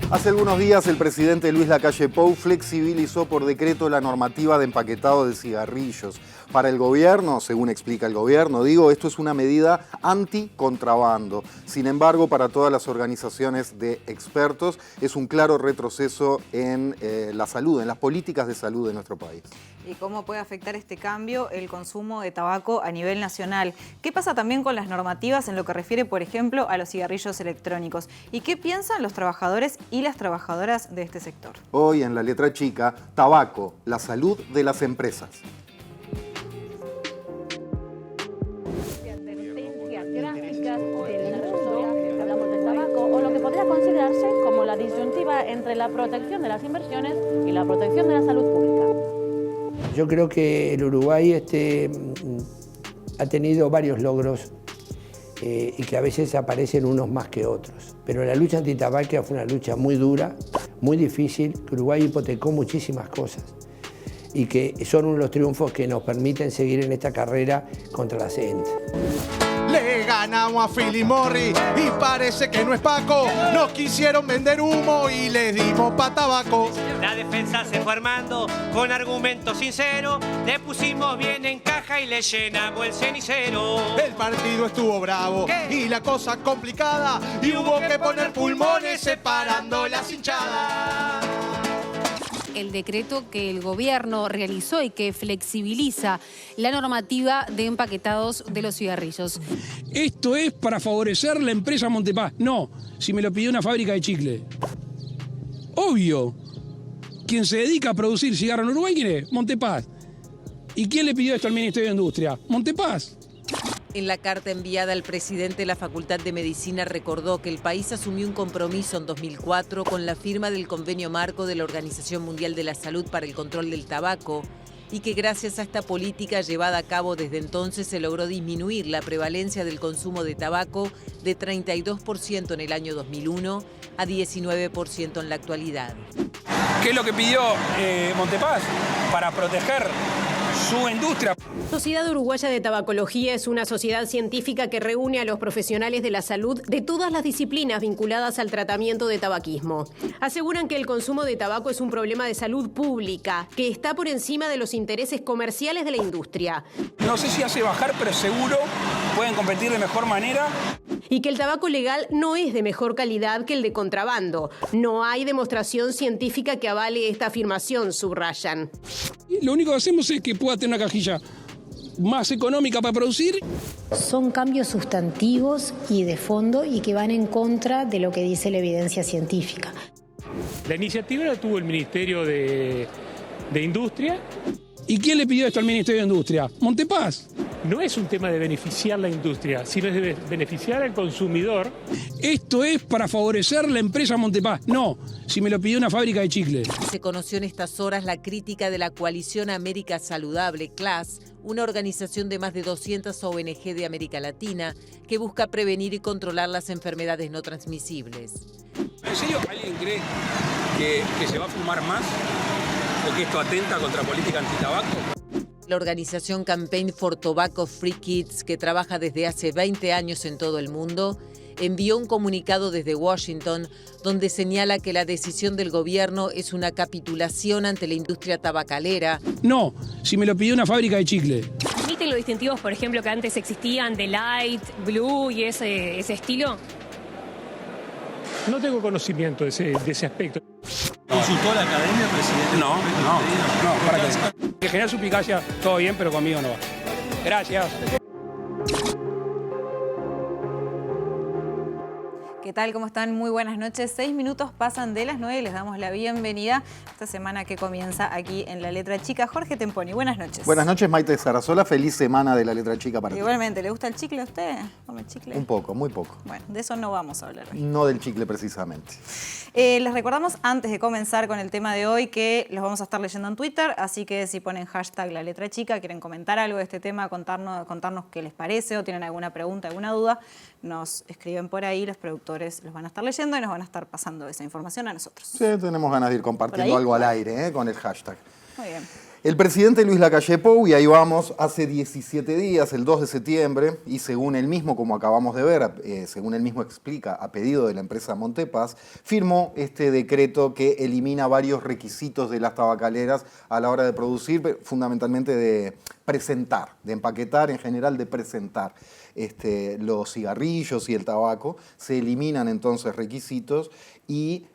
Hace algunos días el presidente Luis Lacalle Pou flexibilizó por decreto la normativa de empaquetado de cigarrillos. Para el gobierno, según explica el gobierno, esto es una medida anti-contrabando. Sin embargo, para todas las organizaciones de expertos es un claro retroceso en la salud, en las políticas de salud de nuestro país. ¿Y cómo puede afectar este cambio el consumo de tabaco a nivel nacional? ¿Qué pasa también con las normativas en lo que refiere, por ejemplo, a los cigarrillos electrónicos? ¿Y qué piensan los trabajadores y las trabajadoras de este sector? Hoy en la letra chica, tabaco, la salud de las empresas. Hablamos del tabaco, o lo que podría considerarse como la disyuntiva entre la protección de las inversiones y la protección de la salud pública. Yo creo que el Uruguay ha tenido varios logros y que a veces aparecen unos más que otros. Pero la lucha antitabaquia fue una lucha muy dura, muy difícil, que Uruguay hipotecó muchísimas cosas y que son uno de los triunfos que nos permiten seguir en esta carrera contra la CENT. Le ganamos a Philip Morris y parece que no es Paco. Nos quisieron vender humo y les dimos pa' tabaco. La defensa se fue armando con argumentos sinceros. Le pusimos bien en caja y le llenamos el cenicero. El partido estuvo bravo y la cosa complicada. Y hubo que poner pulmones separando las hinchadas. El decreto que el gobierno realizó y que flexibiliza la normativa de empaquetados de los cigarrillos. Esto es para favorecer la empresa Montepaz. No, si me lo pidió una fábrica de chicle. Obvio. Quien se dedica a producir cigarro en Uruguay, ¿quién es? Montepaz. ¿Y quién le pidió esto al Ministerio de Industria? Montepaz. En la carta enviada al presidente de la Facultad de Medicina recordó que el país asumió un compromiso en 2004 con la firma del Convenio Marco de la Organización Mundial de la Salud para el Control del Tabaco y que gracias a esta política llevada a cabo desde entonces se logró disminuir la prevalencia del consumo de tabaco de 32% en el año 2001 a 19% en la actualidad. ¿Qué es lo que pidió Montepaz para proteger su industria? Sociedad Uruguaya de Tabacología es una sociedad científica que reúne a los profesionales de la salud de todas las disciplinas vinculadas al tratamiento de tabaquismo. Aseguran que el consumo de tabaco es un problema de salud pública, que está por encima de los intereses comerciales de la industria. No sé si hace bajar, pero seguro pueden competir de mejor manera. Y que el tabaco legal no es de mejor calidad que el de contrabando. No hay demostración científica que avale esta afirmación, subrayan. Lo único que hacemos es que pueda tener una cajilla más económica para producir. Son cambios sustantivos y de fondo y que van en contra de lo que dice la evidencia científica. La iniciativa la tuvo el Ministerio de Industria. ¿Y quién le pidió esto al Ministerio de Industria? Montepaz. No es un tema de beneficiar la industria, sino es de beneficiar al consumidor. Esto es para favorecer la empresa Montepaz. No, si me lo pidió una fábrica de chicle. Se conoció en estas horas la crítica de la Coalición América Saludable, CLAS, una organización de más de 200 ONG de América Latina que busca prevenir y controlar las enfermedades no transmisibles. ¿En serio alguien cree que se va a fumar más o que esto atenta contra política antitabaco? La organización Campaign for Tobacco Free Kids, que trabaja desde hace 20 años en todo el mundo, envió un comunicado desde Washington donde señala que la decisión del gobierno es una capitulación ante la industria tabacalera. No, si me lo pidió una fábrica de chicle. ¿Viste los distintivos, por ejemplo, que antes existían de Light, Blue y ese estilo? No tengo conocimiento de ese aspecto. ¿Consultó a la academia, presidente? No, ¿para qué? Que genera suplicacia, todo bien, pero conmigo no va. Gracias. Que ¿Qué tal? ¿Cómo están? Muy buenas noches. 6 minutos pasan de las 9 y les damos la bienvenida esta semana que comienza aquí en La Letra Chica. Jorge Temponi, buenas noches. Buenas noches, Maite Sarasola. Feliz semana de La Letra Chica para ti. Igualmente, ¿le gusta el chicle a usted? ¿Come chicle? Un poco, muy poco. Bueno, de eso no vamos a hablar hoy. No del chicle precisamente. Les recordamos antes de comenzar con el tema de hoy que los vamos a estar leyendo en Twitter, así que si ponen hashtag La Letra Chica, quieren comentar algo de este tema, contarnos qué les parece o tienen alguna pregunta, alguna duda, nos escriben por ahí, los productores los van a estar leyendo y nos van a estar pasando esa información a nosotros. Sí, tenemos ganas de ir compartiendo algo al aire con el hashtag. Muy bien. El presidente Luis Lacalle Pou, y ahí vamos, hace 17 días, el 2 de septiembre, y según él mismo, como acabamos de ver, según él mismo explica, a pedido de la empresa Montepaz, firmó este decreto que elimina varios requisitos de las tabacaleras a la hora de producir, fundamentalmente de presentar, de empaquetar, en general de presentar los cigarrillos y el tabaco. Se eliminan entonces requisitos y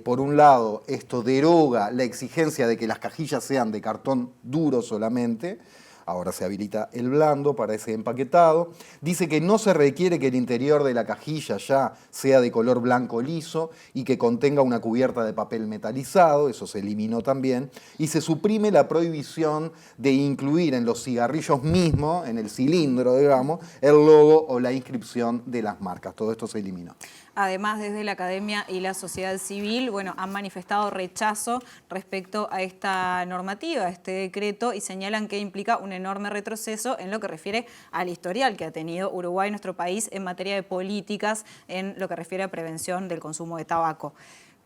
por un lado, esto deroga la exigencia de que las cajillas sean de cartón duro solamente. Ahora se habilita el blando para ese empaquetado. Dice que no se requiere que el interior de la cajilla ya sea de color blanco liso y que contenga una cubierta de papel metalizado, eso se eliminó también. Y se suprime la prohibición de incluir en los cigarrillos mismos, en el cilindro, digamos, el logo o la inscripción de las marcas. Todo esto se eliminó. Además, desde la Academia y la sociedad civil, han manifestado rechazo respecto a esta normativa, a este decreto, y señalan que implica un enorme retroceso en lo que refiere al historial que ha tenido Uruguay, nuestro país, en materia de políticas, en lo que refiere a prevención del consumo de tabaco.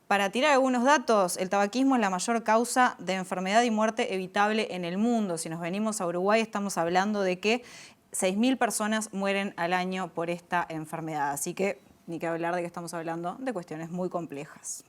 Para tirar algunos datos, el tabaquismo es la mayor causa de enfermedad y muerte evitable en el mundo. Si nos venimos a Uruguay, estamos hablando de que 6.000 personas mueren al año por esta enfermedad. Así que ni que hablar de que estamos hablando de cuestiones muy complejas.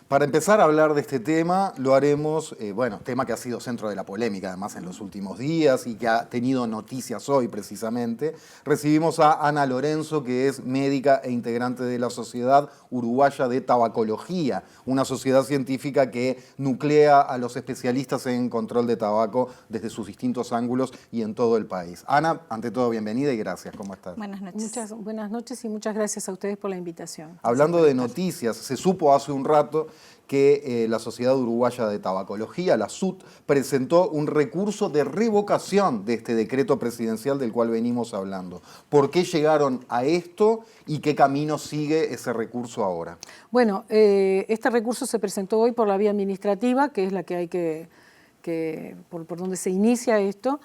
Para empezar a hablar de este tema, lo haremos, tema que ha sido centro de la polémica además en los últimos días y que ha tenido noticias hoy precisamente. Recibimos a Ana Lorenzo, que es médica e integrante de la Sociedad Uruguaya de Tabacología, una sociedad científica que nuclea a los especialistas en control de tabaco desde sus distintos ángulos y en todo el país. Ana, ante todo, bienvenida y gracias. ¿Cómo estás? Buenas noches. Buenas noches y muchas gracias a ustedes por la invitación. Hablando de noticias, se supo hace un rato que la Sociedad Uruguaya de Tabacología, la SUT, presentó un recurso de revocación de este decreto presidencial del cual venimos hablando. ¿Por qué llegaron a esto y qué camino sigue ese recurso ahora? Bueno, este recurso se presentó hoy por la vía administrativa, que es la que hay por donde se inicia esto,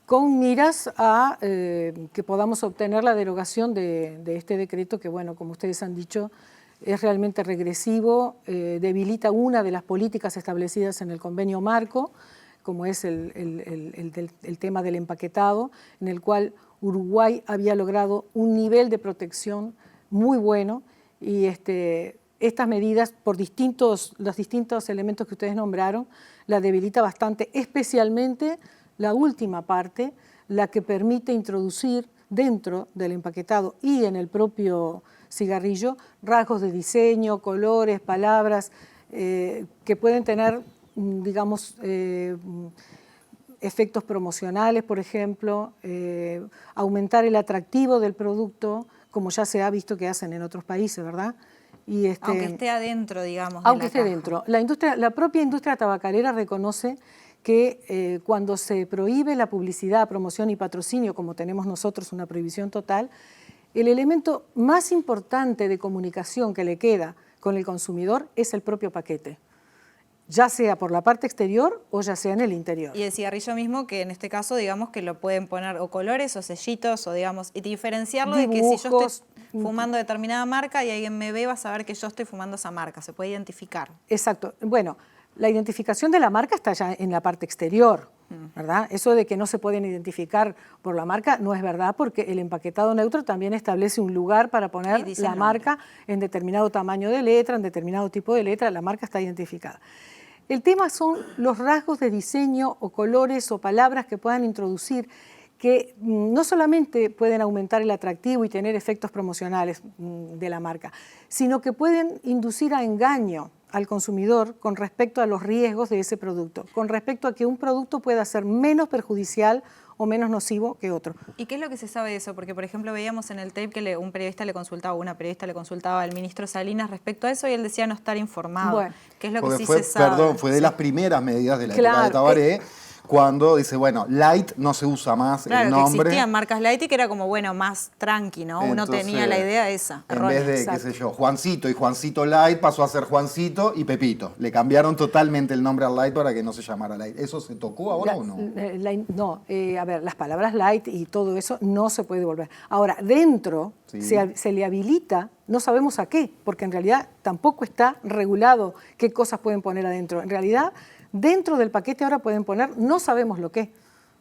con miras a que podamos obtener la derogación de este decreto que, como ustedes han dicho, es realmente regresivo, debilita una de las políticas establecidas en el convenio marco, como es el tema del empaquetado, en el cual Uruguay había logrado un nivel de protección muy bueno y estas medidas, por los distintos elementos que ustedes nombraron, la debilita bastante, especialmente la última parte, la que permite introducir dentro del empaquetado y en el propio cigarrillo, rasgos de diseño, colores, palabras que pueden tener, efectos promocionales, por ejemplo, aumentar el atractivo del producto, como ya se ha visto que hacen en otros países, ¿verdad? Y aunque esté adentro, digamos, aunque esté dentro. La propia industria tabacalera reconoce que cuando se prohíbe la publicidad, promoción y patrocinio, como tenemos nosotros una prohibición total, el elemento más importante de comunicación que le queda con el consumidor es el propio paquete, ya sea por la parte exterior o ya sea en el interior. Y el cigarrillo mismo, que en este caso, digamos, que lo pueden poner o colores o sellitos o, digamos, y diferenciarlo dibujos, de que si yo estoy fumando determinada marca y alguien me ve, va a saber que yo estoy fumando esa marca, se puede identificar. Exacto. Bueno, la identificación de la marca está ya en la parte exterior, ¿verdad? Eso de que no se pueden identificar por la marca no es verdad, porque el empaquetado neutro también establece un lugar para poner la marca en determinado tamaño de letra, en determinado tipo de letra, la marca está identificada. El tema son los rasgos de diseño o colores o palabras que puedan introducir, que no solamente pueden aumentar el atractivo y tener efectos promocionales de la marca, sino que pueden inducir a engaño al consumidor con respecto a los riesgos de ese producto, con respecto a que un producto pueda ser menos perjudicial o menos nocivo que otro. ¿Y qué es lo que se sabe de eso? Porque, por ejemplo, veíamos en el tape que una periodista le consultaba al ministro Salinas respecto a eso y él decía no estar informado. Bueno, ¿qué es lo que porque sí se sabe? Perdón, fue de las primeras medidas de la época de Tabaré, cuando dice, bueno, light no se usa más el nombre. Que existían marcas light y que era como, bueno, más tranqui, ¿no? Uno tenía la idea esa. En vez de, qué sé yo, Juancito y Juancito Light pasó a ser Juancito y Pepito. Le cambiaron totalmente el nombre al light para que no se llamara light. ¿Eso se tocó ahora o no? No, a ver, las palabras light y todo eso no se puede volver. Ahora, dentro se le habilita, no sabemos a qué, porque en realidad tampoco está regulado qué cosas pueden poner adentro. En realidad, dentro del paquete ahora pueden poner, no sabemos lo que,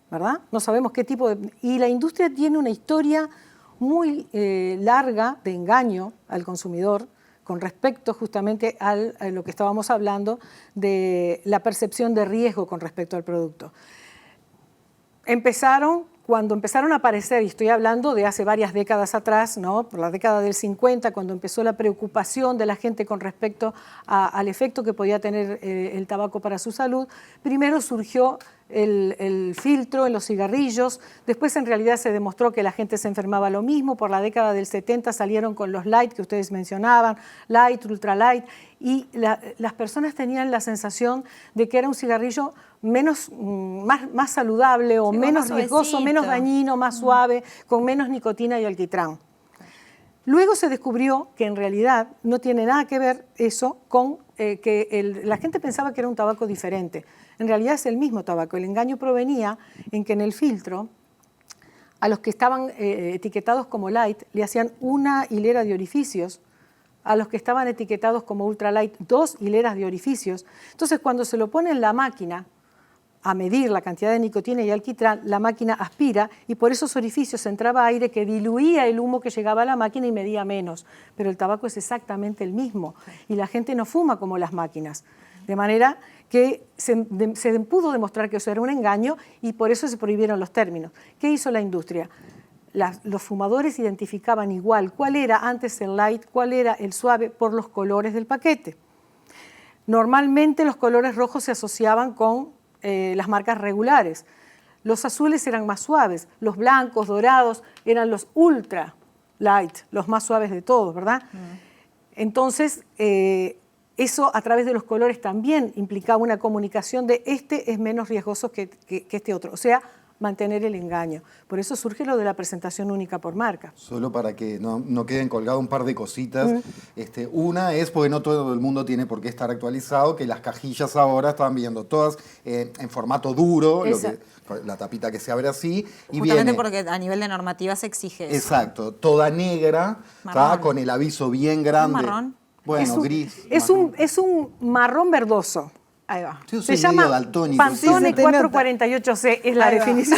¿verdad? No sabemos qué tipo de... Y la industria tiene una historia muy larga de engaño al consumidor con respecto justamente a lo que estábamos hablando de la percepción de riesgo con respecto al producto. Cuando empezaron a aparecer, y estoy hablando de hace varias décadas atrás, ¿no? Por la década del 50, cuando empezó la preocupación de la gente con respecto al efecto que podía tener el tabaco para su salud, primero surgió el filtro en los cigarrillos, después en realidad se demostró que la gente se enfermaba lo mismo, por la década del 70 salieron con los light que ustedes mencionaban, light, ultralight, y las personas tenían la sensación de que era un cigarrillo más saludable o menos riesgoso, menos dañino, más suave, con menos nicotina y alquitrán. Luego se descubrió que en realidad no tiene nada que ver eso con que la gente pensaba que era un tabaco diferente. En realidad es el mismo tabaco. El engaño provenía en que en el filtro a los que estaban etiquetados como light le hacían una hilera de orificios, a los que estaban etiquetados como ultralight 2 hileras de orificios. Entonces cuando se lo pone en la máquina a medir la cantidad de nicotina y alquitrán, la máquina aspira y por esos orificios entraba aire que diluía el humo que llegaba a la máquina y medía menos. Pero el tabaco es exactamente el mismo y la gente no fuma como las máquinas. De manera que se pudo demostrar que eso era un engaño y por eso se prohibieron los términos. ¿Qué hizo la industria? Los fumadores identificaban igual cuál era antes el light, cuál era el suave por los colores del paquete. Normalmente los colores rojos se asociaban con las marcas regulares. Los azules eran más suaves, los blancos, dorados eran los ultra light, los más suaves de todos, ¿verdad? Entonces, eso a través de los colores también implicaba una comunicación de este es menos riesgoso que este otro. O sea, mantener el engaño. Por eso surge lo de la presentación única por marca. Solo para que no queden colgadas un par de cositas. Una es, porque no todo el mundo tiene por qué estar actualizado, que las cajillas ahora estaban viendo todas en formato duro, la tapita que se abre así. Y justamente porque a nivel de normativa se exige eso. Exacto, toda negra, con el aviso bien grande. ¿Marrón? Bueno, gris. Es un marrón verdoso. Ahí va. Se llama Pantone 448C, es la definición.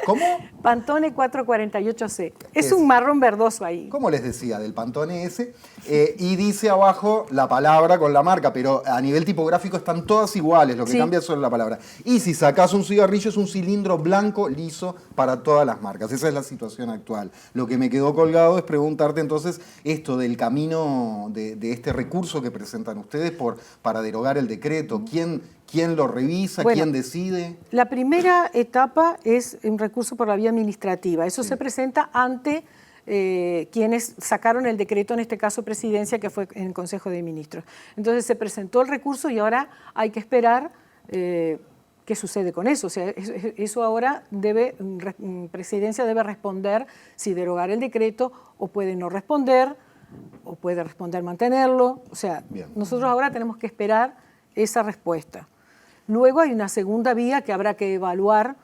¿Cómo? Pantone 448C. Es un marrón verdoso ahí. ¿Cómo les decía? Del Pantone ese. Y dice abajo la palabra con la marca, pero a nivel tipográfico están todas iguales, lo que cambia es solo la palabra. Y si sacas un cigarrillo es un cilindro blanco, liso, para todas las marcas. Esa es la situación actual. Lo que me quedó colgado es preguntarte entonces esto del camino de este recurso que presentan ustedes para derogar el decreto. ¿Quién lo revisa? Bueno, ¿quién decide? La primera etapa es un recurso por la vía administrativa. Eso se presenta ante quienes sacaron el decreto, en este caso Presidencia, que fue en el Consejo de Ministros. Entonces se presentó el recurso y ahora hay que esperar qué sucede con eso. O sea, eso ahora Presidencia debe responder si derogar el decreto o puede no responder o puede responder mantenerlo. O sea, nosotros ahora tenemos que esperar esa respuesta. Luego hay una segunda vía que habrá que evaluar,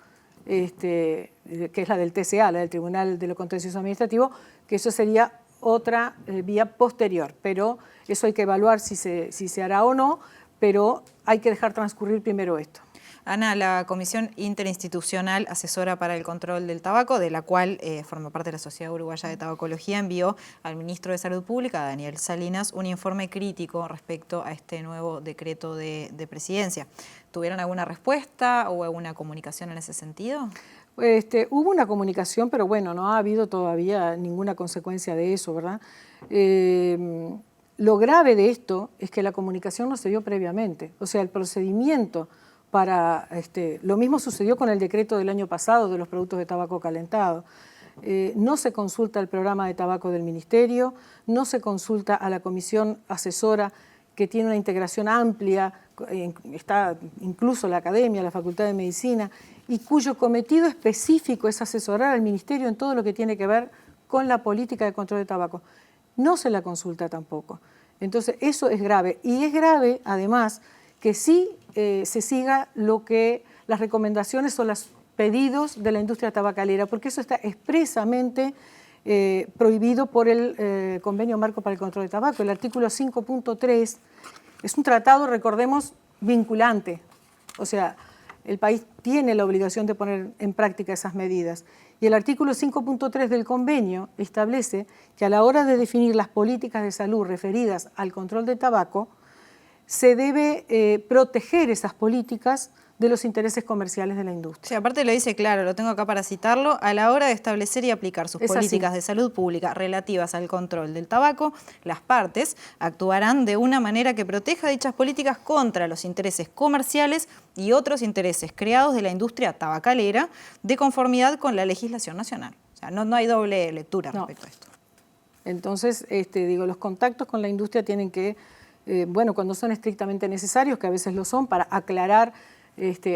que es la del TCA, la del Tribunal de lo Contencioso Administrativo, que eso sería otra vía posterior, pero eso hay que evaluar si se hará o no, pero hay que dejar transcurrir primero esto. Ana, la Comisión Interinstitucional Asesora para el Control del Tabaco, de la cual forma parte de la Sociedad Uruguaya de Tabacología, envió al ministro de Salud Pública, Daniel Salinas, un informe crítico respecto a este nuevo decreto de Presidencia. ¿Tuvieron alguna respuesta o alguna comunicación en ese sentido? Hubo una comunicación, pero bueno, no ha habido todavía ninguna consecuencia de eso, ¿verdad? Lo grave de esto es que la comunicación no se dio previamente. O sea, el procedimiento lo mismo sucedió con el decreto del año pasado de los productos de tabaco calentado. No se consulta el programa de tabaco del Ministerio, no se consulta a la comisión asesora que tiene una integración amplia, está incluso la academia, la Facultad de Medicina, y cuyo cometido específico es asesorar al Ministerio en todo lo que tiene que ver con la política de control de tabaco. No se la consulta tampoco. Entonces, eso es grave. Y es grave, además, que sí se siga las recomendaciones o los pedidos de la industria tabacalera, porque eso está expresamente prohibido por el Convenio Marco para el Control de Tabaco. El artículo 5.3 es un tratado, recordemos, vinculante. O sea, el país tiene la obligación de poner en práctica esas medidas. Y el artículo 5.3 del convenio establece que a la hora de definir las políticas de salud referidas al control de tabaco, se debe proteger esas políticas de los intereses comerciales de la industria. Sí, aparte lo dice claro, lo tengo acá para citarlo, a la hora de establecer y aplicar sus políticas de salud pública relativas al control del tabaco, las partes actuarán de una manera que proteja dichas políticas contra los intereses comerciales y otros intereses creados de la industria tabacalera de conformidad con la legislación nacional. O sea, no hay doble lectura respecto a esto. Entonces, los contactos con la industria tienen que, cuando son estrictamente necesarios, que a veces lo son, para aclarar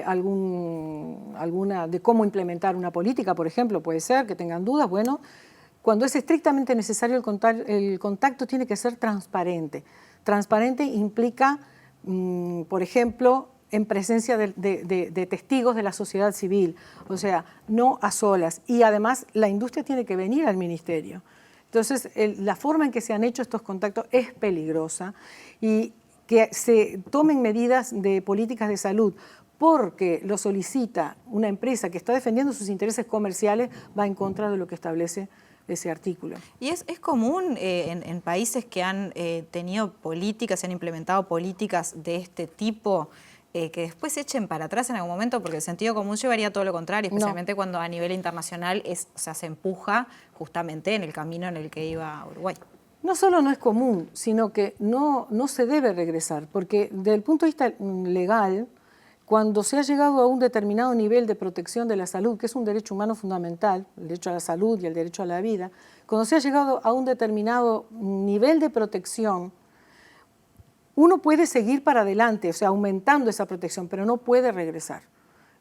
alguna de cómo implementar una política, por ejemplo, puede ser que tengan dudas. Bueno, cuando es estrictamente necesario el contacto tiene que ser transparente. Transparente implica, por ejemplo, en presencia de testigos de la sociedad civil, o sea, no a solas. Y además la industria tiene que venir al ministerio. Entonces, la forma en que se han hecho estos contactos es peligrosa, y que se tomen medidas de políticas de salud porque lo solicita una empresa que está defendiendo sus intereses comerciales, va en contra de lo que establece ese artículo. ¿Y es común en países que han tenido políticas, se han implementado políticas de este tipo, que después se echen para atrás en algún momento? Porque el sentido común llevaría todo lo contrario, especialmente cuando a nivel internacional se empuja justamente en el camino en el que iba Uruguay. No solo no es común, sino que no se debe regresar, porque desde el punto de vista legal, cuando se ha llegado a un determinado nivel de protección de la salud, que es un derecho humano fundamental, el derecho a la salud y el derecho a la vida, cuando se ha llegado a un determinado nivel de protección, uno puede seguir para adelante, o sea, aumentando esa protección, pero no puede regresar.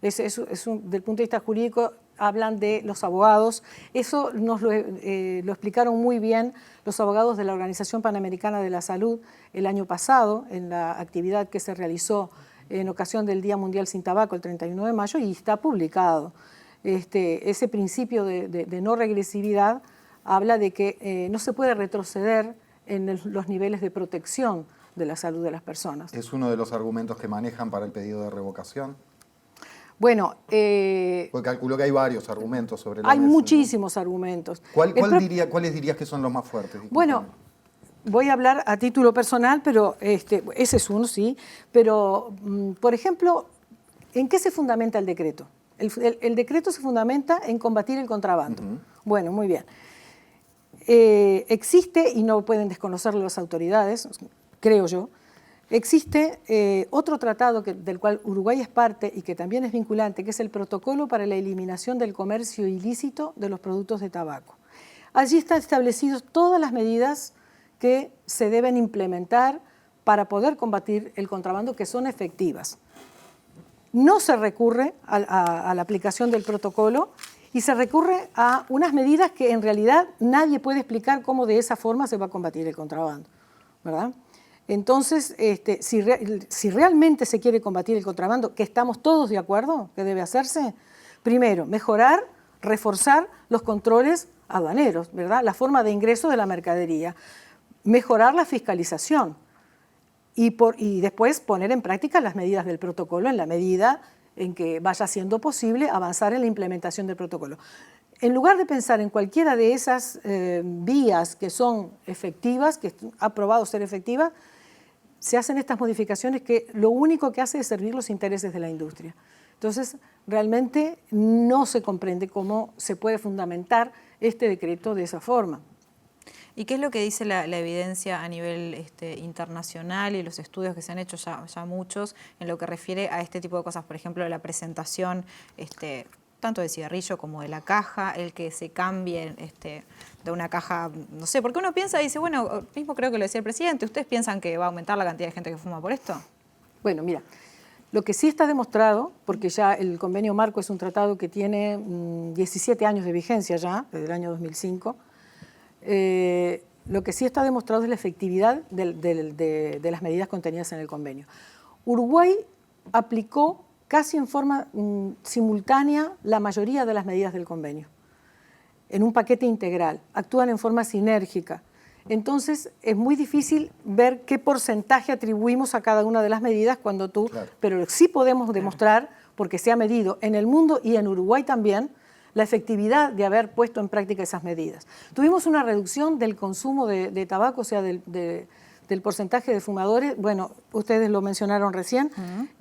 Desde el punto de vista jurídico, hablan de los abogados. Eso nos lo explicaron muy bien los abogados de la Organización Panamericana de la Salud el año pasado, en la actividad que se realizó en ocasión del Día Mundial Sin Tabaco, el 31 de mayo, y está publicado. Ese principio de no regresividad habla de que no se puede retroceder en los niveles de protección de la salud de las personas. ¿Es uno de los argumentos que manejan para el pedido de revocación? Bueno, porque calculo que hay varios argumentos sobre la hay mesa, muchísimos argumentos. ¿Cuáles dirías que son los más fuertes? Bueno, voy a hablar a título personal, pero ese es uno, sí. Pero, por ejemplo, ¿en qué se fundamenta el decreto? El decreto se fundamenta en combatir el contrabando. Bueno, muy bien. Existe, y no pueden desconocerlo las autoridades, creo yo, existe otro tratado del cual Uruguay es parte y que también es vinculante, que es el Protocolo para la Eliminación del Comercio Ilícito de los Productos de Tabaco. Allí están establecidas todas las medidas que se deben implementar para poder combatir el contrabando, que son efectivas. No se recurre a la aplicación del protocolo y se recurre a unas medidas que en realidad nadie puede explicar cómo de esa forma se va a combatir el contrabando, ¿verdad? Entonces, si realmente se quiere combatir el contrabando, que estamos todos de acuerdo que debe hacerse, primero, mejorar, reforzar los controles aduaneros, ¿verdad? La forma de ingreso de la mercadería, mejorar la fiscalización y después poner en práctica las medidas del protocolo en la medida en que vaya siendo posible avanzar en la implementación del protocolo. En lugar de pensar en cualquiera de esas vías que son efectivas, que ha probado ser efectivas, se hacen estas modificaciones que lo único que hace es servir los intereses de la industria. Entonces, realmente no se comprende cómo se puede fundamentar este decreto de esa forma. ¿Y qué es lo que dice la evidencia a nivel internacional y los estudios que se han hecho ya muchos en lo que refiere a este tipo de cosas? Por ejemplo, la presentación tanto de cigarrillo como de la caja, el que se cambie de una caja, no sé, porque uno piensa y dice, bueno, mismo creo que lo decía el presidente, ¿ustedes piensan que va a aumentar la cantidad de gente que fuma por esto? Bueno, mira, lo que sí está demostrado, porque ya el convenio marco es un tratado que tiene 17 años de vigencia ya, desde el año 2005, lo que sí está demostrado es la efectividad de las medidas contenidas en el convenio. Uruguay aplicó casi en forma simultánea la mayoría de las medidas del convenio, en un paquete integral, actúan en forma sinérgica. Entonces es muy difícil ver qué porcentaje atribuimos a cada una de las medidas cuando tú, claro. Pero sí podemos demostrar, porque se ha medido en el mundo y en Uruguay también, la efectividad de haber puesto en práctica esas medidas. Tuvimos una reducción del consumo de tabaco, o sea, del porcentaje de fumadores, bueno, ustedes lo mencionaron recién,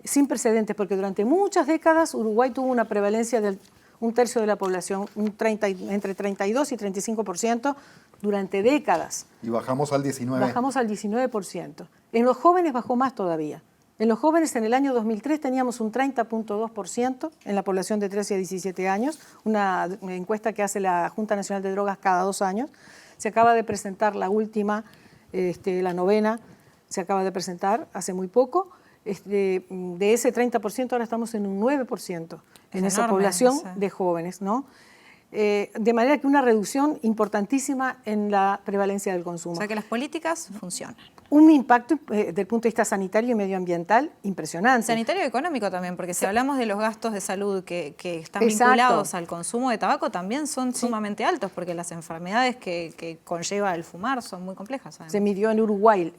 sin precedentes, porque durante muchas décadas Uruguay tuvo una prevalencia del 1/3 de la población, entre 32 y 35% durante décadas. Y bajamos al 19%. Bajamos al 19%. En los jóvenes bajó más todavía. En los jóvenes en el año 2003 teníamos un 30.2% en la población de 13 a 17 años, una encuesta que hace la Junta Nacional de Drogas cada 2 años. Se acaba de presentar la última, la novena, se acaba de presentar hace muy poco. De ese 30% ahora estamos en un 9% en esa población de jóvenes, ¿no? De manera que una reducción importantísima en la prevalencia del consumo. O sea que las políticas funcionan. Un impacto desde el punto de vista sanitario y medioambiental impresionante. Sanitario y económico también, porque si hablamos de los gastos de salud que están vinculados al consumo de tabaco, también son sumamente altos, porque las enfermedades que conlleva el fumar son muy complejas. Además. Se midió en Uruguay,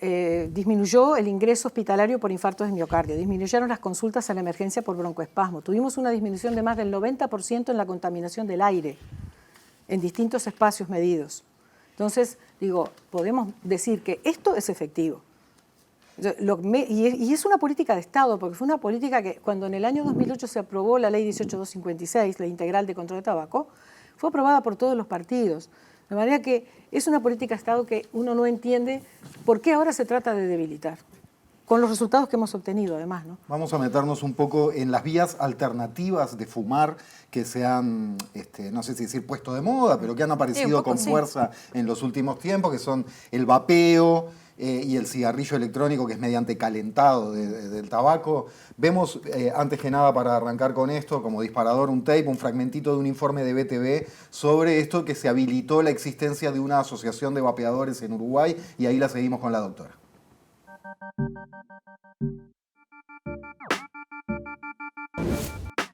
disminuyó el ingreso hospitalario por infartos de miocardio, disminuyeron las consultas a la emergencia por broncoespasmo, tuvimos una disminución de más del 90% en la contaminación del aire, en distintos espacios medidos. Entonces, digo, podemos decir que esto es efectivo. Y es una política de Estado, porque fue una política que cuando en el año 2008 se aprobó la ley 18256, la integral de control de tabaco, fue aprobada por todos los partidos. De manera que es una política de Estado que uno no entiende por qué ahora se trata de debilitar, con los resultados que hemos obtenido además, ¿no? Vamos a meternos un poco en las vías alternativas de fumar que se han, no sé si decir puesto de moda, pero que han aparecido con fuerza en los últimos tiempos, que son el vapeo y el cigarrillo electrónico, que es mediante calentado del tabaco. Vemos, antes que nada, para arrancar con esto, como disparador, un tape, un fragmentito de un informe de BTV sobre esto, que se habilitó la existencia de una asociación de vapeadores en Uruguay, y ahí la seguimos con la doctora.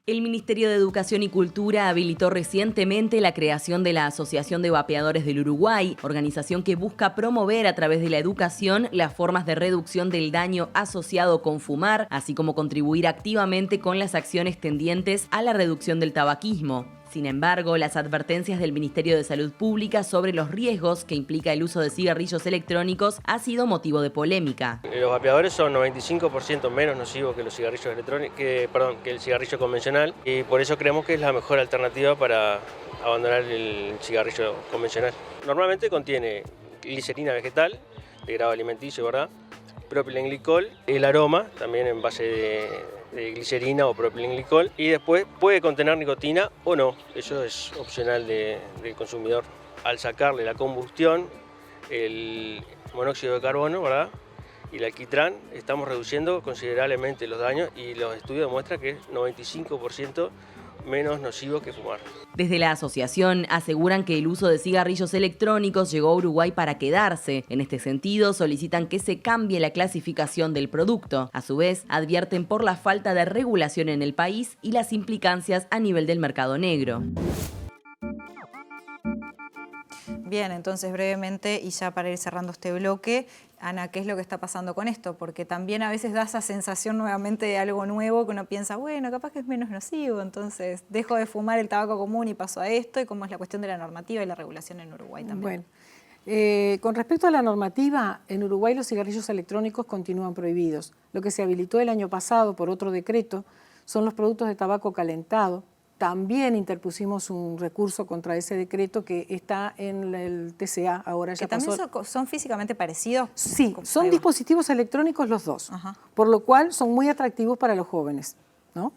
El Ministerio de Educación y Cultura habilitó recientemente la creación de la Asociación de Vapeadores del Uruguay, organización que busca promover a través de la educación las formas de reducción del daño asociado con fumar, así como contribuir activamente con las acciones tendientes a la reducción del tabaquismo. Sin embargo, las advertencias del Ministerio de Salud Pública sobre los riesgos que implica el uso de cigarrillos electrónicos ha sido motivo de polémica. Los vapeadores son 95% menos nocivos que los cigarrillos electrónicos, que el cigarrillo convencional, y por eso creemos que es la mejor alternativa para abandonar el cigarrillo convencional. Normalmente contiene glicerina vegetal, de grado alimenticio, ¿verdad? Propilenglicol, el aroma, también en base de glicerina o propilenglicol, y después puede contener nicotina o no, eso es opcional del consumidor. Al sacarle la combustión, el monóxido de carbono, ¿verdad?, y el alquitrán, estamos reduciendo considerablemente los daños, y los estudios demuestran que es 95% menos nocivo que fumar. Desde la asociación aseguran que el uso de cigarrillos electrónicos llegó a Uruguay para quedarse. En este sentido, solicitan que se cambie la clasificación del producto. A su vez, advierten por la falta de regulación en el país y las implicancias a nivel del mercado negro. Bien, entonces brevemente, y ya para ir cerrando este bloque, Ana, ¿qué es lo que está pasando con esto? Porque también a veces da esa sensación nuevamente de algo nuevo que uno piensa, bueno, capaz que es menos nocivo, entonces dejo de fumar el tabaco común y paso a esto, y cómo es la cuestión de la normativa y la regulación en Uruguay también. Bueno, con respecto a la normativa, en Uruguay los cigarrillos electrónicos continúan prohibidos. Lo que se habilitó el año pasado por otro decreto son los productos de tabaco calentado, también interpusimos un recurso contra ese decreto que está en el TCA ahora. ¿Que también son físicamente parecidos? Sí, son dispositivos electrónicos los dos, por lo cual son muy atractivos para los jóvenes, ¿no?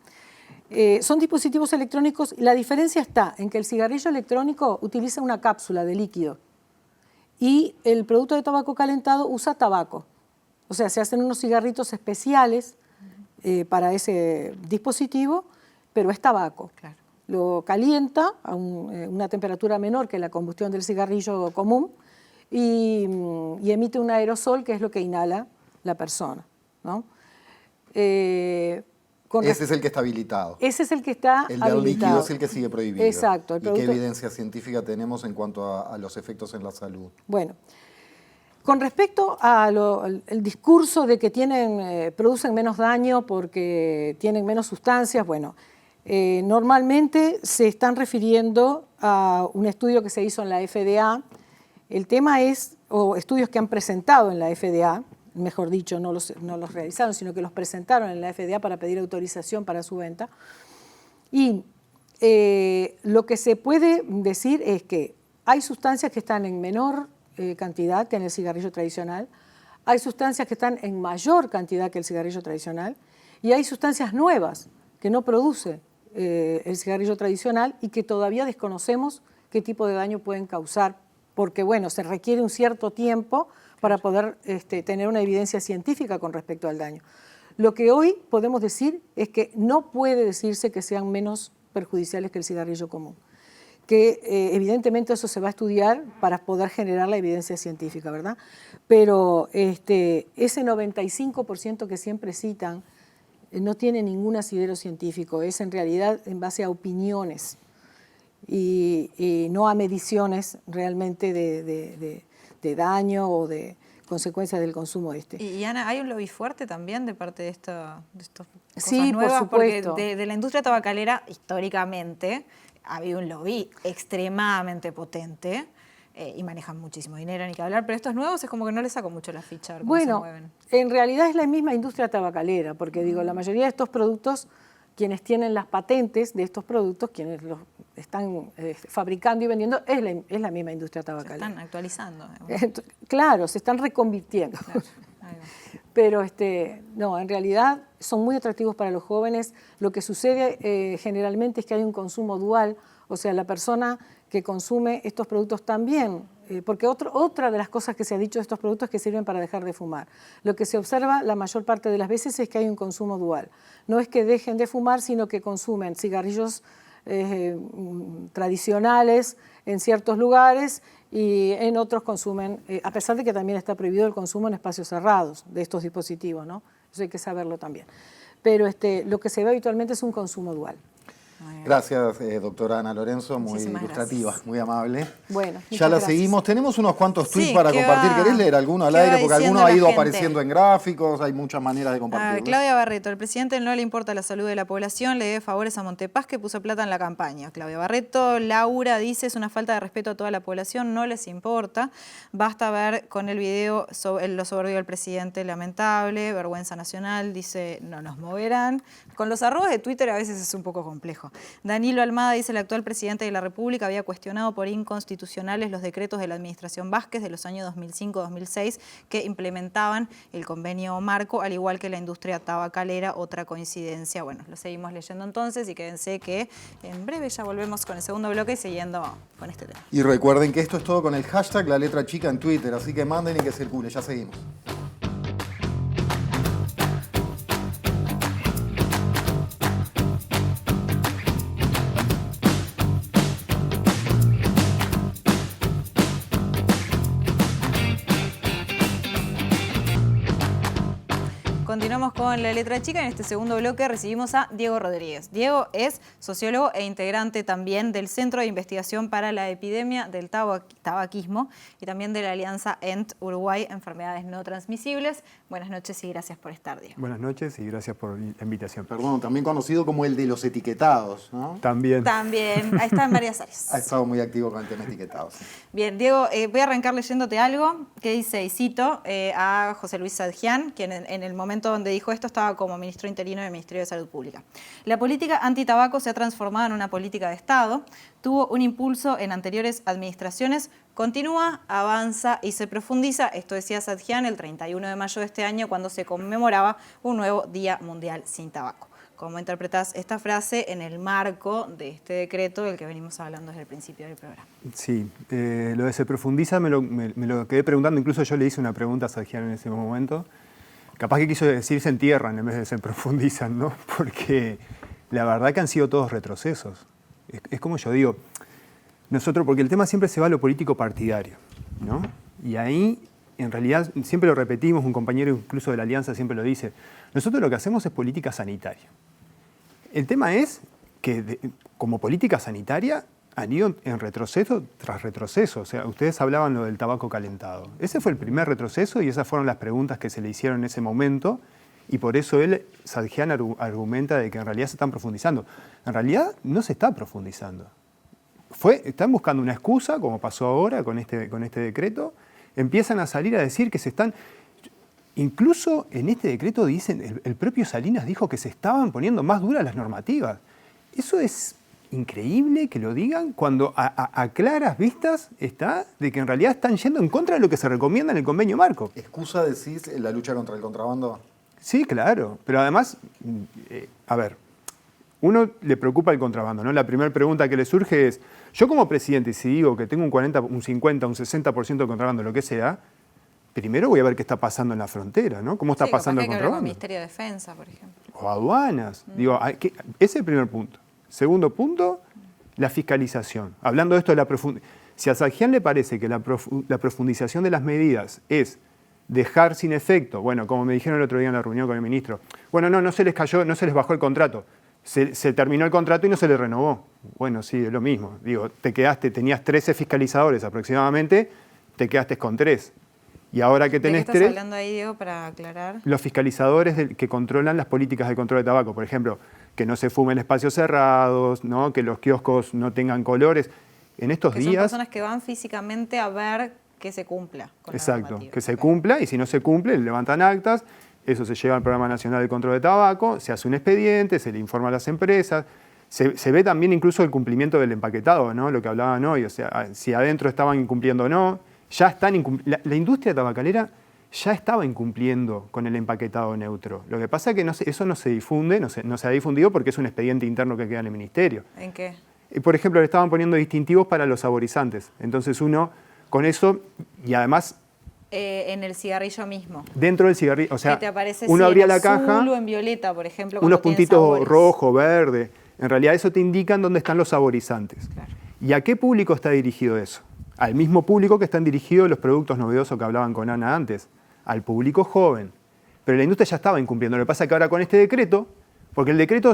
Son dispositivos electrónicos, la diferencia está en que el cigarrillo electrónico utiliza una cápsula de líquido y el producto de tabaco calentado usa tabaco. O sea, se hacen unos cigarritos especiales para ese dispositivo, pero es tabaco. Claro. Lo calienta a una temperatura menor que la combustión del cigarrillo común y emite un aerosol que es lo que inhala la persona, ¿no? Ese es el que está habilitado. Ese es el que está habilitado. El del líquido es el que sigue prohibido. Exacto. ¿Y qué evidencia científica tenemos en cuanto a los efectos en la salud? Bueno, con respecto al discurso de que producen menos daño porque tienen menos sustancias, bueno, normalmente se están refiriendo a un estudio que se hizo en la FDA. El tema es, o estudios que han presentado en la FDA, mejor dicho, no los realizaron, sino que los presentaron en la FDA para pedir autorización para su venta. Y lo que se puede decir es que hay sustancias que están en menor cantidad que en el cigarrillo tradicional, hay sustancias que están en mayor cantidad que el cigarrillo tradicional y hay sustancias nuevas que no produce el cigarrillo tradicional y que todavía desconocemos qué tipo de daño pueden causar, porque bueno, se requiere un cierto tiempo para poder tener una evidencia científica con respecto al daño. Lo que hoy podemos decir es que no puede decirse que sean menos perjudiciales que el cigarrillo común, que evidentemente eso se va a estudiar para poder generar la evidencia científica, ¿verdad? Pero ese 95% que siempre citan no tiene ningún asidero científico, es en realidad en base a opiniones y no a mediciones realmente de daño o de consecuencias del consumo Y Ana, ¿hay un lobby fuerte también de parte de estos cosas sí, nuevas? por supuesto. Porque de la industria tabacalera, históricamente, ha habido un lobby extremadamente potente y manejan muchísimo dinero, ni que hablar, pero estos nuevos es como que no les saco mucho la ficha. A ver cómo se mueven. En realidad es la misma industria tabacalera, porque digo, la mayoría de estos productos, quienes tienen las patentes de estos productos, quienes los están fabricando y vendiendo, es la misma industria tabacalera. Se están actualizando. Claro, se están reconvirtiendo. Claro. Pero no, en realidad son muy atractivos para los jóvenes. Lo que sucede generalmente es que hay un consumo dual, o sea, la persona que consume estos productos también, porque otra de las cosas que se ha dicho de estos productos es que sirven para dejar de fumar. Lo que se observa la mayor parte de las veces es que hay un consumo dual. No es que dejen de fumar, sino que consumen cigarrillos tradicionales en ciertos lugares y en otros consumen, a pesar de que también está prohibido el consumo en espacios cerrados de estos dispositivos, ¿no? Eso hay que saberlo también. Pero lo que se ve habitualmente es un consumo dual. Gracias, doctora Ana Lorenzo, muy ilustrativa, muy amable. Bueno, ya la seguimos. Tenemos unos cuantos tweets para compartir. ¿Querés leer alguno al aire? Porque alguno ha ido apareciendo en gráficos, hay muchas maneras de compartirlo. Claudia Barreto, el presidente no le importa la salud de la población, le debe favores a Montepaz que puso plata en la campaña. Claudia Barreto, Laura dice, es una falta de respeto a toda la población, no les importa. Basta ver con el video lo soberbio del presidente, lamentable, vergüenza nacional, dice, no nos moverán. Con los arrobas de Twitter a veces es un poco complejo. Danilo Almada dice, el actual presidente de la República había cuestionado por inconstitucionales los decretos de la administración Vázquez de los años 2005-2006 que implementaban el convenio marco, al igual que la industria tabacalera, otra coincidencia. Bueno, lo seguimos leyendo entonces y quédense que en breve ya volvemos con el segundo bloque y siguiendo con este tema. Y recuerden que esto es todo con el hashtag La Letra Chica en Twitter, así que manden y que circule, ya seguimos. Continuamos con La Letra Chica. En este segundo bloque recibimos a Diego Rodríguez. Diego es sociólogo e integrante también del Centro de Investigación para la Epidemia del Tabaquismo y también de la Alianza ENT Uruguay, Enfermedades No Transmisibles. Buenas noches y gracias por estar, Diego. Buenas noches y gracias por la invitación. Perdón, también conocido como el de los etiquetados, ¿no? También. También, ahí está en varias áreas. Ha estado muy activo con el tema etiquetados. Bien, Diego, voy a arrancar leyéndote algo que dice, y cito a José Luis Sadjian, quien en el momento momento donde dijo esto estaba como ministro interino del Ministerio de Salud Pública. La política antitabaco se ha transformado en una política de Estado, tuvo un impulso en anteriores administraciones, continúa, avanza y se profundiza. Esto decía Sadjian el 31 de mayo de este año cuando se conmemoraba un nuevo Día Mundial sin Tabaco. ¿Cómo interpretás esta frase en el marco de este decreto del que venimos hablando desde el principio del programa? Sí, lo de se profundiza me lo quedé preguntando, incluso yo le hice una pregunta a Sadjian en ese momento. Capaz que quiso decir se entierran en vez de se profundizan, ¿no? Porque la verdad que han sido todos retrocesos. Es como yo digo, nosotros, porque el tema siempre se va a lo político partidario, ¿no? Y ahí, en realidad, siempre lo repetimos, un compañero incluso de la Alianza siempre lo dice, nosotros lo que hacemos es política sanitaria. El tema es que como política sanitaria han ido en retroceso tras retroceso. O sea, ustedes hablaban lo del tabaco calentado. Ese fue el primer retroceso y esas fueron las preguntas que se le hicieron en ese momento y por eso Sadjian argumenta de que en realidad se están profundizando. En realidad no se está profundizando. Están buscando una excusa, como pasó ahora con este decreto, empiezan a salir a decir que se están... Incluso en este decreto dicen, el propio Salinas dijo que se estaban poniendo más duras las normativas. Eso es increíble que lo digan cuando a claras vistas está de que en realidad están yendo en contra de lo que se recomienda en el convenio marco. ¿Excusa, decís, la lucha contra el contrabando? Sí, claro. Pero además, a ver, uno le preocupa el contrabando, ¿no? La primera pregunta que le surge es, yo como presidente, si digo que tengo un 40, un 50, un 60% de contrabando, lo que sea, primero voy a ver qué está pasando en la frontera, ¿no? ¿Cómo está pasando el contrabando? Con el Ministerio de Defensa, por ejemplo. O aduanas. Digo, ese es el primer punto. Segundo punto, la fiscalización. Hablando de esto de la profundización. Si a Sadjian le parece que la profundización de las medidas es dejar sin efecto, bueno, como me dijeron el otro día en la reunión con el ministro, bueno, no se les cayó, no se les bajó el contrato. Se terminó el contrato y no se le renovó. Bueno, sí, es lo mismo. Digo, tenías 13 fiscalizadores aproximadamente, te quedaste con 3. Y ahora que tenés 3... ¿De qué estás hablando ahí, Diego, para aclarar? Los fiscalizadores que controlan las políticas de control de tabaco. Por ejemplo, que no se fume en espacios cerrados, ¿no? Que los kioscos no tengan colores. En estos días... Son personas que van físicamente a ver que se cumpla con la normativa. Que se cumpla, y si no se cumple, levantan actas, eso se lleva al Programa Nacional de Control de Tabaco, se hace un expediente, se le informa a las empresas. Se ve también incluso el cumplimiento del empaquetado, ¿no? Lo que hablaban hoy, o sea, si adentro estaban incumpliendo o no. Ya están la industria tabacalera ya estaba incumpliendo con el empaquetado neutro. Lo que pasa es que eso no se difunde, no se ha difundido porque es un expediente interno que queda en el ministerio. ¿En qué? Por ejemplo, le estaban poniendo distintivos para los saborizantes. Entonces uno, con eso, y además... en el cigarrillo mismo. Dentro del cigarrillo, o sea, te aparece uno abría la azul caja... o en violeta, por ejemplo. Unos puntitos rojo, verde. En realidad eso te indican dónde están los saborizantes. Claro. ¿Y a qué público está dirigido eso? Al mismo público que están dirigidos los productos novedosos que hablaban con Ana antes, al público joven. Pero la industria ya estaba incumpliendo. Lo que pasa es que ahora con este decreto, porque el decreto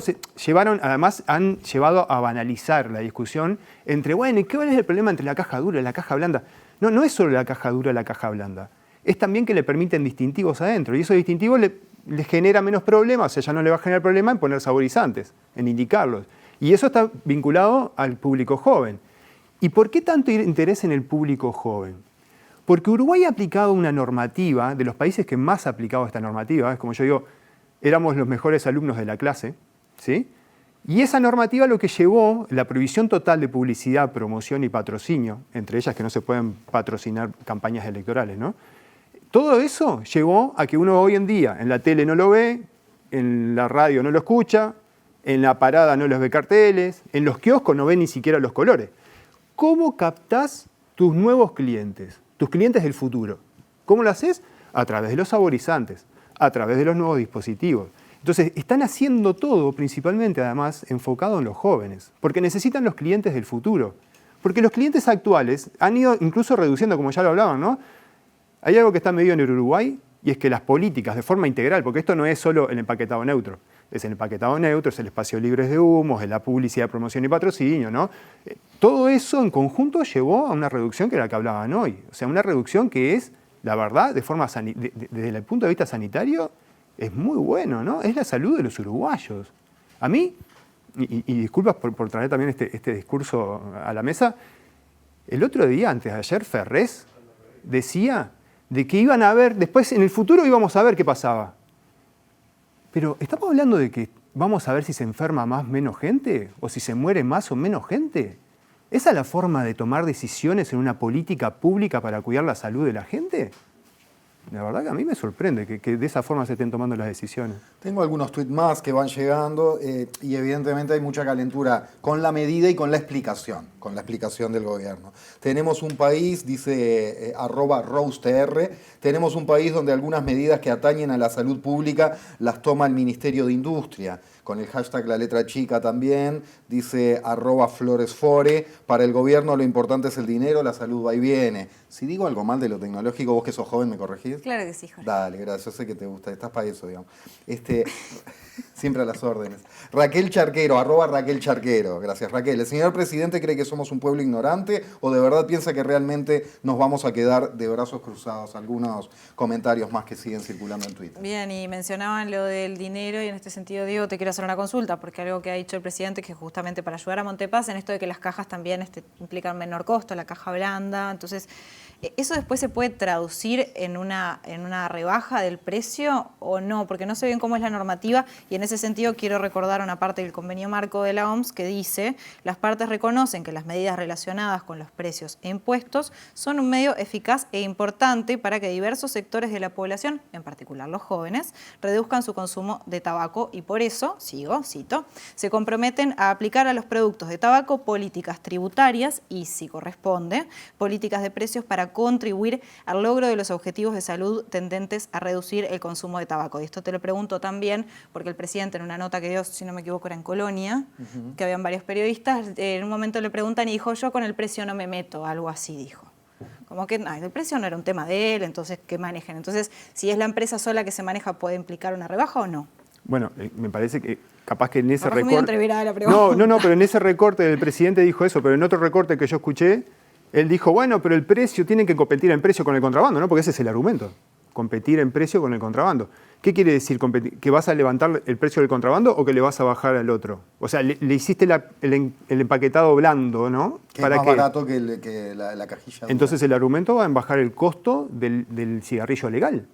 además han llevado a banalizar la discusión entre, bueno, ¿y qué es el problema entre la caja dura y la caja blanda? No es solo la caja dura y la caja blanda. Es también que le permiten distintivos adentro. Y esos distintivos le genera menos problemas, o sea, ya no le va a generar problema en poner saborizantes, en indicarlos. Y eso está vinculado al público joven. ¿Y por qué tanto interés en el público joven? Porque Uruguay ha aplicado una normativa, de los países que más ha aplicado esta normativa, es como yo digo, éramos los mejores alumnos de la clase, ¿sí? Y esa normativa lo que llevó, la prohibición total de publicidad, promoción y patrocinio, entre ellas que no se pueden patrocinar campañas electorales, ¿no? Todo eso llevó a que uno hoy en día en la tele no lo ve, en la radio no lo escucha, en la parada no los ve carteles, en los kioscos no ve ni siquiera los colores. ¿Cómo captás tus nuevos clientes, tus clientes del futuro? ¿Cómo lo haces? A través de los saborizantes, a través de los nuevos dispositivos. Entonces, están haciendo todo, principalmente además, enfocado en los jóvenes, porque necesitan los clientes del futuro. Porque los clientes actuales han ido incluso reduciendo, como ya lo hablaban, ¿no? Hay algo que está medido en el Uruguay, y es que las políticas de forma integral, porque esto no es solo el empaquetado neutro, es el empaquetado neutro, es el espacio libre de humos, es la publicidad, promoción y patrocinio, ¿no? Todo eso en conjunto llevó a una reducción que era la que hablaban hoy. O sea, una reducción que es, la verdad, desde el punto de vista sanitario, es muy bueno, ¿no? Es la salud de los uruguayos. A mí, y disculpas por traer también este discurso a la mesa, el otro día, antes de ayer, Ferrés decía de que iban a ver, después en el futuro íbamos a ver qué pasaba. Pero ¿estamos hablando de que vamos a ver si se enferma más o menos gente? ¿O si se muere más o menos gente? ¿Esa es la forma de tomar decisiones en una política pública para cuidar la salud de la gente? La verdad que a mí me sorprende que de esa forma se estén tomando las decisiones. Tengo algunos tuits más que van llegando y evidentemente hay mucha calentura con la medida y con la explicación del gobierno. Tenemos un país, dice @RoseTR, tenemos un país donde algunas medidas que atañen a la salud pública las toma el Ministerio de Industria. Con el hashtag la letra chica también, dice @FloresFore, para el gobierno lo importante es el dinero, la salud va y viene. Si digo algo mal de lo tecnológico, vos que sos joven, ¿me corregís? Claro que sí, Jorge. Dale, gracias, yo sé que te gusta, estás para eso, digamos. Siempre a las órdenes. Raquel Charquero, @Raquel Charquero, gracias Raquel. ¿El señor presidente cree que somos un pueblo ignorante o de verdad piensa que realmente nos vamos a quedar de brazos cruzados? Algunos comentarios más que siguen circulando en Twitter. Bien, y mencionaban lo del dinero y en este sentido, Diego, te quiero hacer una consulta, porque algo que ha dicho el presidente que justamente para ayudar a Montepaz en esto de que las cajas también implican menor costo, la caja blanda, entonces, ¿eso después se puede traducir en una rebaja del precio o no? Porque no sé bien cómo es la normativa y en ese sentido quiero recordar una parte del convenio marco de la OMS que dice: las partes reconocen que las medidas relacionadas con los precios e impuestos son un medio eficaz e importante para que diversos sectores de la población, en particular los jóvenes, reduzcan su consumo de tabaco y por eso, cito, se comprometen a aplicar a los productos de tabaco políticas tributarias y, si corresponde, políticas de precios para contribuir al logro de los objetivos de salud tendentes a reducir el consumo de tabaco. Y esto te lo pregunto también porque el presidente en una nota que dio, si no me equivoco, era en Colonia, que habían varios periodistas, en un momento le preguntan y dijo: yo con el precio no me meto, algo así dijo. Como que el precio no era un tema de él, entonces que manejen. Entonces, si es la empresa sola que se maneja, ¿puede implicar una rebaja o no? Bueno, me parece que capaz que en ese recorte... No, pero en ese recorte el presidente dijo eso, pero en otro recorte que yo escuché, él dijo, bueno, pero el precio, tienen que competir en precio con el contrabando, ¿no? Porque ese es el argumento, competir en precio con el contrabando. ¿Qué quiere decir competir? ¿Que vas a levantar el precio del contrabando o que le vas a bajar al otro? O sea, le hiciste el empaquetado blando, ¿no? Que es más barato que la cajilla dura. Entonces el argumento va en bajar el costo del cigarrillo legal.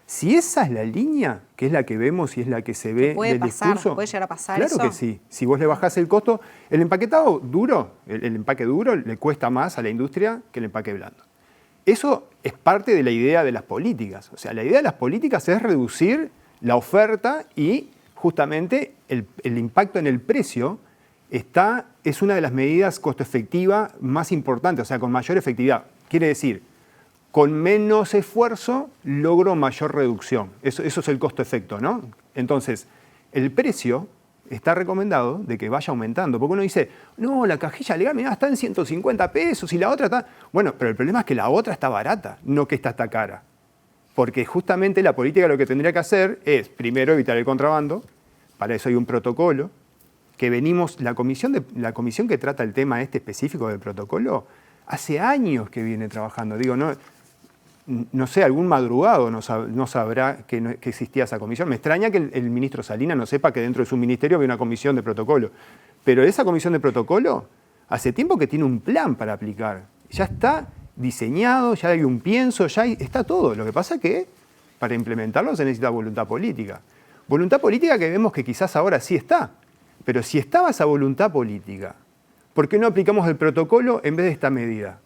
Si esa es la línea, que es la que vemos y es la que se ve del discurso... ¿Puede llegar a pasar claro eso? Que sí. Si vos le bajás el costo, el empaquetado duro, el empaque duro le cuesta más a la industria que el empaque blando. Eso es parte de la idea de las políticas. O sea, la idea de las políticas es reducir la oferta y justamente el impacto en el precio es una de las medidas costo efectiva más importantes, o sea, con mayor efectividad. Quiere decir, con menos esfuerzo logro mayor reducción. Eso es el costo-efecto, ¿no? Entonces, el precio está recomendado de que vaya aumentando. Porque uno dice, no, la cajilla legal, mirá, está en 150 pesos y la otra está... Bueno, pero el problema es que la otra está barata, no que esta está cara. Porque justamente la política lo que tendría que hacer es, primero, evitar el contrabando. Para eso hay un protocolo. Que venimos, la comisión que trata el tema específico del protocolo, hace años que viene trabajando. Digo, no sé, algún madrugado no sabrá que existía esa comisión. Me extraña que el ministro Salinas no sepa que dentro de su ministerio había una comisión de protocolo. Pero esa comisión de protocolo hace tiempo que tiene un plan para aplicar. Ya está diseñado, ya hay un pienso, ya está todo. Lo que pasa es que para implementarlo se necesita voluntad política. Voluntad política que vemos que quizás ahora sí está. Pero si estaba esa voluntad política, ¿por qué no aplicamos el protocolo en vez de esta medida?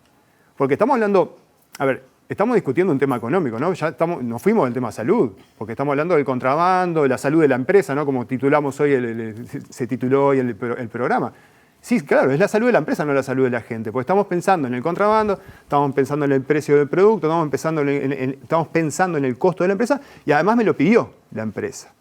Porque estamos hablando... A ver, estamos discutiendo un tema económico, ¿no? Ya nos fuimos del tema salud, porque estamos hablando del contrabando, de la salud de la empresa, ¿no? Como titulamos hoy, se tituló hoy el programa. Sí, claro, es la salud de la empresa, no la salud de la gente, porque estamos pensando en el contrabando, estamos pensando en el precio del producto, estamos pensando en el costo de la empresa y además me lo pidió la empresa.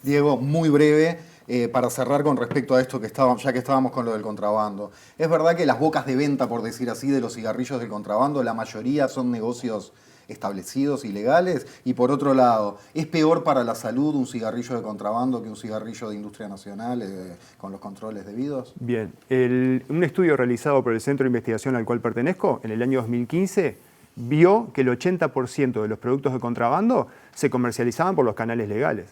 Diego, muy breve. Para cerrar con respecto a esto ya que estábamos con lo del contrabando. Es verdad que las bocas de venta, por decir así, de los cigarrillos del contrabando, la mayoría son negocios establecidos y legales. Y por otro lado, ¿es peor para la salud un cigarrillo de contrabando que un cigarrillo de industria nacional con los controles debidos? Bien, un estudio realizado por el Centro de Investigación al cual pertenezco en el año 2015 vio que el 80% de los productos de contrabando se comercializaban por los canales legales.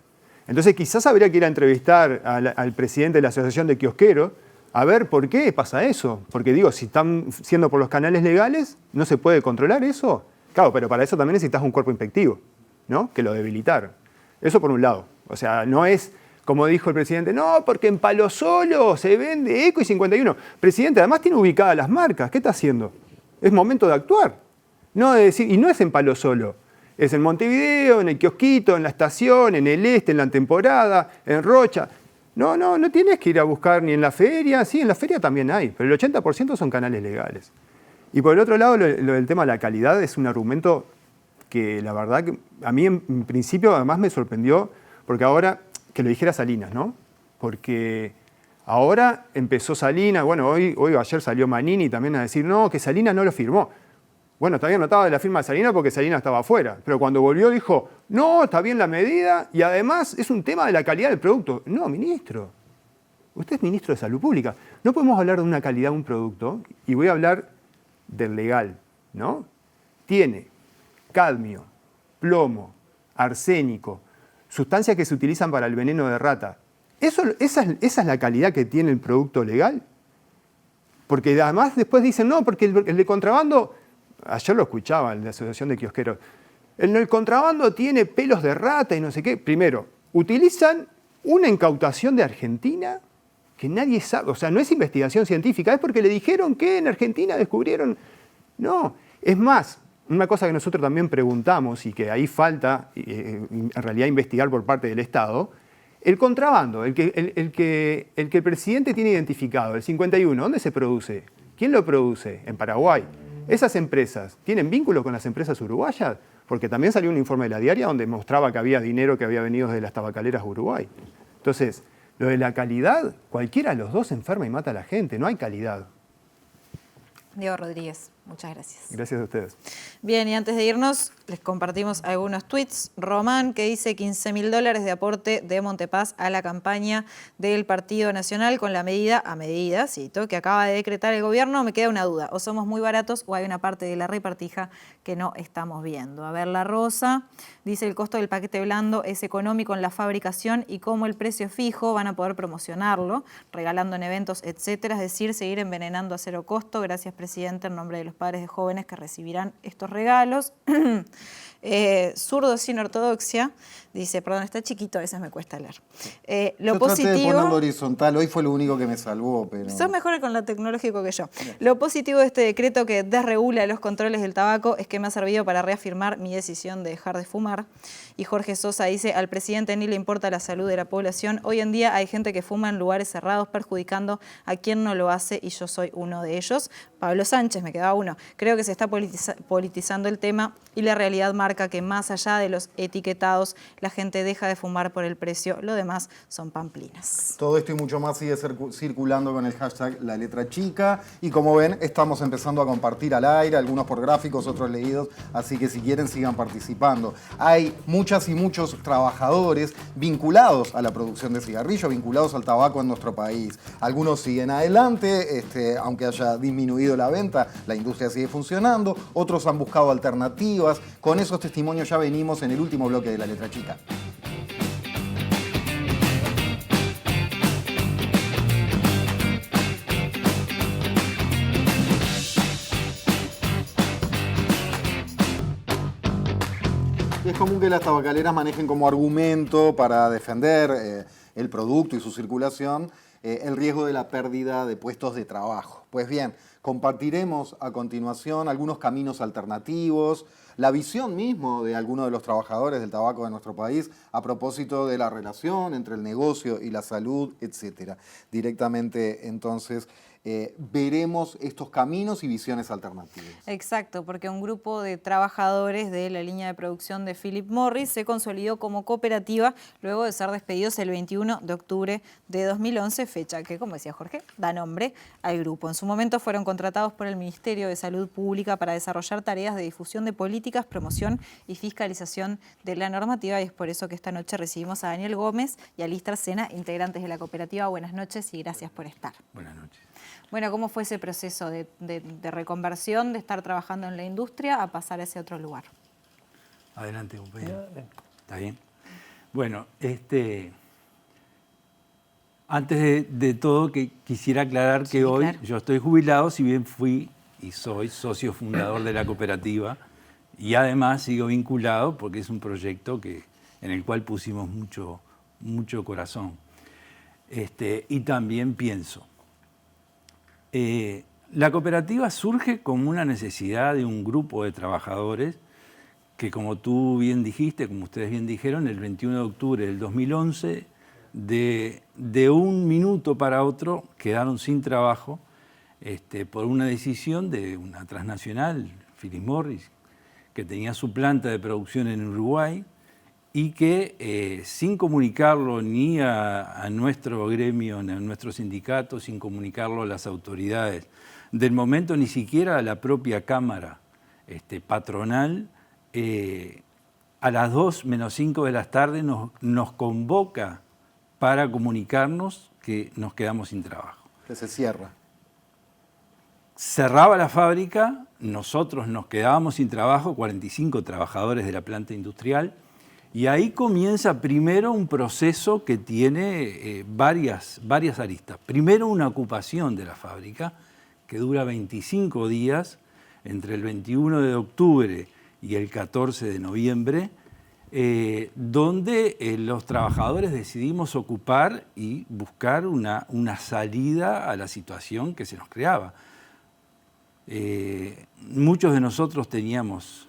Entonces quizás habría que ir a entrevistar al presidente de la Asociación de Kiosqueros a ver por qué pasa eso. Porque digo, si están siendo por los canales legales, ¿no se puede controlar eso? Claro, pero para eso también necesitas un cuerpo inspectivo, ¿no? Que lo debilitar. Eso por un lado. O sea, no es como dijo el presidente, no, porque en Palo Solo se vende Eco y 51. Presidente, además tiene ubicadas las marcas. ¿Qué está haciendo? Es momento de actuar. No de decir, y no es en Palo Solo. Es en Montevideo, en el kiosquito, en la estación, en el este, en la temporada, en Rocha. No tienes que ir a buscar ni en la feria. Sí, en la feria también hay, pero el 80% son canales legales. Y por el otro lado, lo del tema de la calidad es un argumento que la verdad que a mí en principio además me sorprendió, porque ahora, que lo dijera Salinas, ¿no? Porque ahora empezó Salinas, bueno, hoy o ayer salió Manini también a decir, no, que Salinas no lo firmó. Bueno, está bien notado de la firma de Salinas porque Salinas estaba afuera, pero cuando volvió dijo, no, está bien la medida y además es un tema de la calidad del producto. No, ministro, usted es ministro de Salud Pública. No podemos hablar de una calidad de un producto y voy a hablar del legal, ¿no? Tiene cadmio, plomo, arsénico, sustancias que se utilizan para el veneno de rata. ¿Esa es la calidad que tiene el producto legal? Porque además después dicen, no, porque el de contrabando, ayer lo escuchaba en la Asociación de Kiosqueros, el contrabando tiene pelos de rata y no sé qué. Primero, utilizan una incautación de Argentina que nadie sabe, o sea, no es investigación científica, es porque le dijeron que en Argentina descubrieron. No, es más, una cosa que nosotros también preguntamos y que ahí falta en realidad investigar por parte del Estado, el contrabando, el que el presidente tiene identificado, el 51, ¿dónde se produce? ¿Quién lo produce? En Paraguay. ¿Esas empresas tienen vínculos con las empresas uruguayas? Porque también salió un informe de La Diaria donde mostraba que había dinero que había venido de las tabacaleras de Uruguay. Entonces, lo de la calidad, cualquiera de los dos enferma y mata a la gente, no hay calidad. Diego Rodríguez, muchas gracias. Gracias a ustedes. Bien, y antes de irnos, les compartimos algunos tweets. Román, que dice $15.000 de aporte de Montepaz a la campaña del Partido Nacional con la medida, cito, que acaba de decretar el gobierno. Me queda una duda, o somos muy baratos o hay una parte de la repartija que no estamos viendo. A ver, La Rosa dice, el costo del paquete blando es económico en la fabricación y como el precio es fijo van a poder promocionarlo, regalando en eventos, etcétera, es decir, seguir envenenando a cero costo. Gracias, presidente, en nombre de los padres de jóvenes que recibirán estos regalos. Zurdo sin ortodoxia dice, perdón, está chiquito, a veces me cuesta leer. Lo yo positivo, traté de ponerlo horizontal, hoy fue lo único que me salvó, pero... Sos mejor con lo tecnológico que yo. Lo positivo de este decreto que desregula los controles del tabaco es que me ha servido para reafirmar mi decisión de dejar de fumar. Y Jorge Sosa dice, al presidente ni le importa la salud de la población. Hoy en día hay gente que fuma en lugares cerrados perjudicando a quien no lo hace y yo soy uno de ellos. Pablo Sánchez, me quedaba uno. Creo que se está politizando el tema y la realidad marca que más allá de los etiquetados, la gente deja de fumar por el precio. Lo demás son pamplinas. Todo esto y mucho más sigue circulando con el hashtag La Letra Chica. Y como ven, estamos empezando a compartir al aire, algunos por gráficos, otros leídos. Así que si quieren, sigan participando. Hay muchas y muchos trabajadores vinculados a la producción de cigarrillos, vinculados al tabaco en nuestro país. Algunos siguen adelante, aunque haya disminuido la venta, la industria sigue funcionando. Otros han buscado alternativas. Con esos testimonios ya venimos en el último bloque de La Letra Chica. Es común que las tabacaleras manejen como argumento para defender el producto y su circulación el riesgo de la pérdida de puestos de trabajo. Pues bien, compartiremos a continuación algunos caminos alternativos, la visión mismo de algunos de los trabajadores del tabaco de nuestro país a propósito de la relación entre el negocio y la salud, etc. Directamente, entonces, veremos estos caminos y visiones alternativas. Exacto, porque un grupo de trabajadores de la línea de producción de Philip Morris se consolidó como cooperativa luego de ser despedidos el 21 de octubre de 2011, fecha que, como decía Jorge, da nombre al grupo. En su momento fueron contratados por el Ministerio de Salud Pública para desarrollar tareas de difusión de políticas, promoción y fiscalización de la normativa, y es por eso que esta noche recibimos a Daniel Gómez y a Listra Sena, integrantes de la cooperativa. Buenas noches y gracias por estar. Buenas noches. Bueno, ¿cómo fue ese proceso de reconversión, de estar trabajando en la industria a pasar a ese otro lugar? Adelante, compañero. ¿Está bien? Bueno, antes de todo que quisiera aclarar que hoy claro, yo estoy jubilado, si bien fui y soy socio fundador de la cooperativa, y además sigo vinculado porque es un proyecto en el cual pusimos mucho corazón. Y también pienso. La cooperativa surge como una necesidad de un grupo de trabajadores que, como tú bien dijiste, como ustedes bien dijeron, el 21 de octubre del 2011, de un minuto para otro quedaron sin trabajo por una decisión de una transnacional, Philip Morris, que tenía su planta de producción en Uruguay y que sin comunicarlo ni a nuestro gremio, ni a nuestro sindicato, sin comunicarlo a las autoridades del momento, ni siquiera a la propia Cámara patronal, a las 2 menos 5 de la tarde nos convoca para comunicarnos que nos quedamos sin trabajo. Que se cierra. Cerraba la fábrica, nosotros nos quedábamos sin trabajo, 45 trabajadores de la planta industrial, y ahí comienza primero un proceso que tiene varias aristas. Primero una ocupación de la fábrica, que dura 25 días, entre el 21 de octubre y el 14 de noviembre, donde los trabajadores decidimos ocupar y buscar una salida a la situación que se nos creaba. Muchos de nosotros teníamos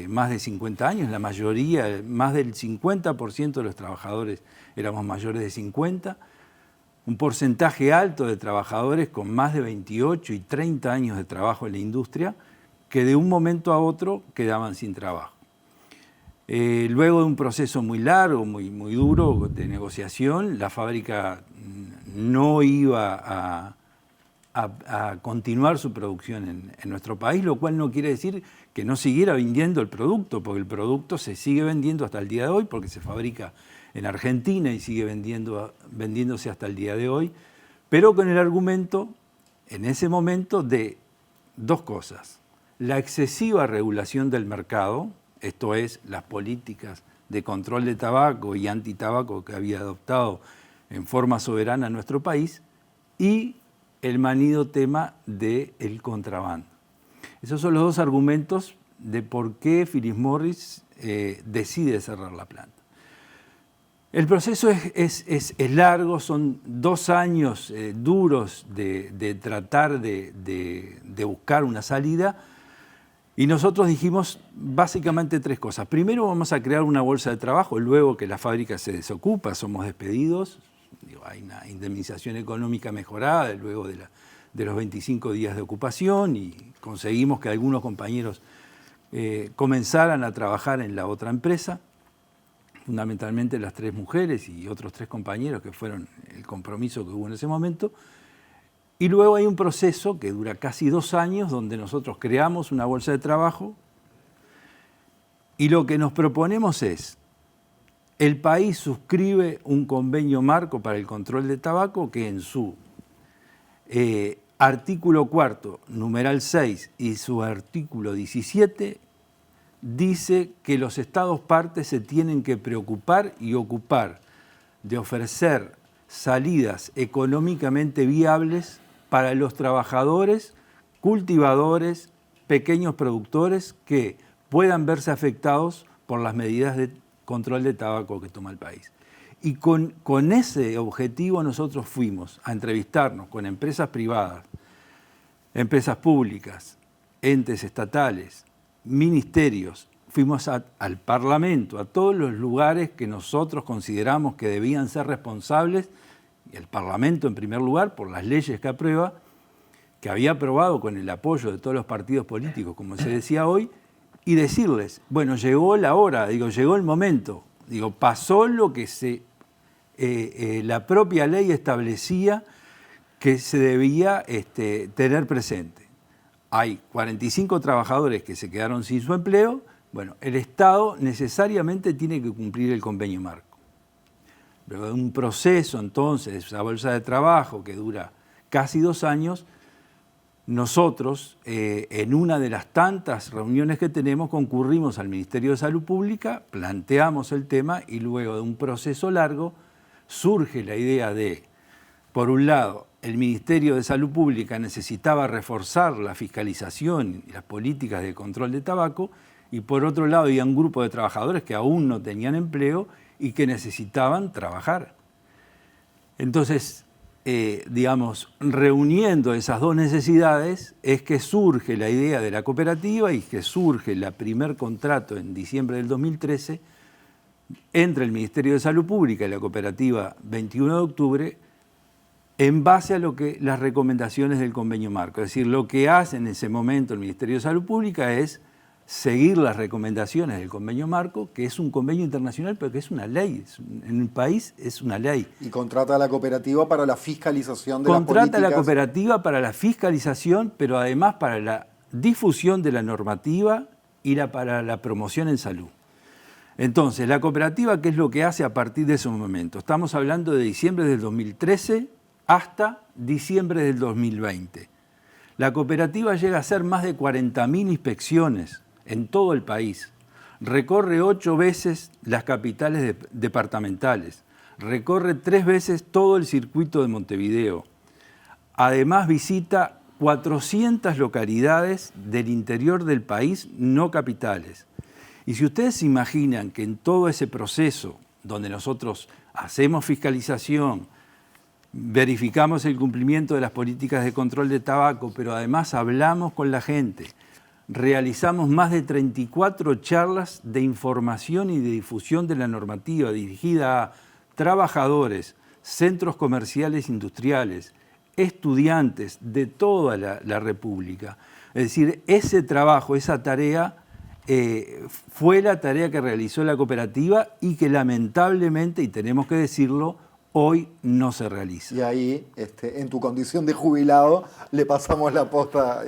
más de 50 años, la mayoría, más del 50% de los trabajadores éramos mayores de 50, un porcentaje alto de trabajadores con más de 28 y 30 años de trabajo en la industria, que de un momento a otro quedaban sin trabajo. Luego de un proceso muy largo, muy duro de negociación, la fábrica no iba a continuar su producción en nuestro país, lo cual no quiere decir que no siguiera vendiendo el producto, porque el producto se sigue vendiendo hasta el día de hoy, porque se fabrica en Argentina y sigue vendiéndose hasta el día de hoy, pero con el argumento, en ese momento, de dos cosas. La excesiva regulación del mercado, esto es, las políticas de control de tabaco y antitabaco que había adoptado en forma soberana nuestro país, y el manido tema del contrabando. Esos son los dos argumentos de por qué Philip Morris decide cerrar la planta. El proceso es largo, son 2 años duros de tratar de buscar una salida, y nosotros dijimos básicamente 3 cosas. Primero, vamos a crear una bolsa de trabajo, luego que la fábrica se desocupa, somos despedidos, hay una indemnización económica mejorada luego de los 25 días de ocupación, y conseguimos que algunos compañeros comenzaran a trabajar en la otra empresa, fundamentalmente las 3 mujeres y otros 3 compañeros, que fueron el compromiso que hubo en ese momento. Y luego hay un proceso que dura casi 2 años, donde nosotros creamos una bolsa de trabajo, y lo que nos proponemos es: el país suscribe un convenio marco para el control de tabaco que en su artículo 4, numeral 6 y su artículo 17 dice que los Estados partes se tienen que preocupar y ocupar de ofrecer salidas económicamente viables para los trabajadores, cultivadores, pequeños productores que puedan verse afectados por las medidas de control de tabaco que toma el país. Y con ese objetivo nosotros fuimos a entrevistarnos con empresas privadas, empresas públicas, entes estatales, ministerios, fuimos al Parlamento, a todos los lugares que nosotros consideramos que debían ser responsables, y el Parlamento en primer lugar por las leyes que aprueba, que había aprobado con el apoyo de todos los partidos políticos, como se decía hoy, y decirles, bueno, llegó la hora, llegó el momento, pasó lo que la propia ley establecía que se debía tener presente. Hay 45 trabajadores que se quedaron sin su empleo. Bueno, el Estado necesariamente tiene que cumplir el convenio marco. Luego de un proceso, entonces, esa bolsa de trabajo que dura casi 2 años, nosotros, en una de las tantas reuniones que tenemos, concurrimos al Ministerio de Salud Pública, planteamos el tema, y luego de un proceso largo surge la idea de, por un lado, el Ministerio de Salud Pública necesitaba reforzar la fiscalización y las políticas de control de tabaco, y por otro lado había un grupo de trabajadores que aún no tenían empleo y que necesitaban trabajar. Entonces, digamos, reuniendo esas dos necesidades es que surge la idea de la cooperativa y que surge el primer contrato en diciembre del 2013 entre el Ministerio de Salud Pública y la cooperativa 21 de octubre en base a las recomendaciones del convenio marco. Es decir, lo que hace en ese momento el Ministerio de Salud Pública es seguir las recomendaciones del convenio marco, que es un convenio internacional, pero que es una ley. En el país es una ley. Y contrata a la cooperativa para la fiscalización de las políticas. Contrata a la cooperativa para la fiscalización, pero además para la difusión de la normativa y para la promoción en salud. Entonces, la cooperativa, ¿qué es lo que hace a partir de ese momento? Estamos hablando de diciembre del 2013 hasta diciembre del 2020. La cooperativa llega a hacer más de 40.000 inspecciones en todo el país. Recorre 8 veces las capitales departamentales. Recorre 3 veces todo el circuito de Montevideo. Además visita 400 localidades del interior del país no capitales. Y si ustedes se imaginan que en todo ese proceso, donde nosotros hacemos fiscalización, verificamos el cumplimiento de las políticas de control de tabaco, pero además hablamos con la gente, realizamos más de 34 charlas de información y de difusión de la normativa dirigida a trabajadores, centros comerciales industriales, estudiantes de toda la República. Es decir, ese trabajo, esa tarea, fue la tarea que realizó la cooperativa y que lamentablemente, y tenemos que decirlo, hoy no se realiza. Y ahí, en tu condición de jubilado, le pasamos la posta,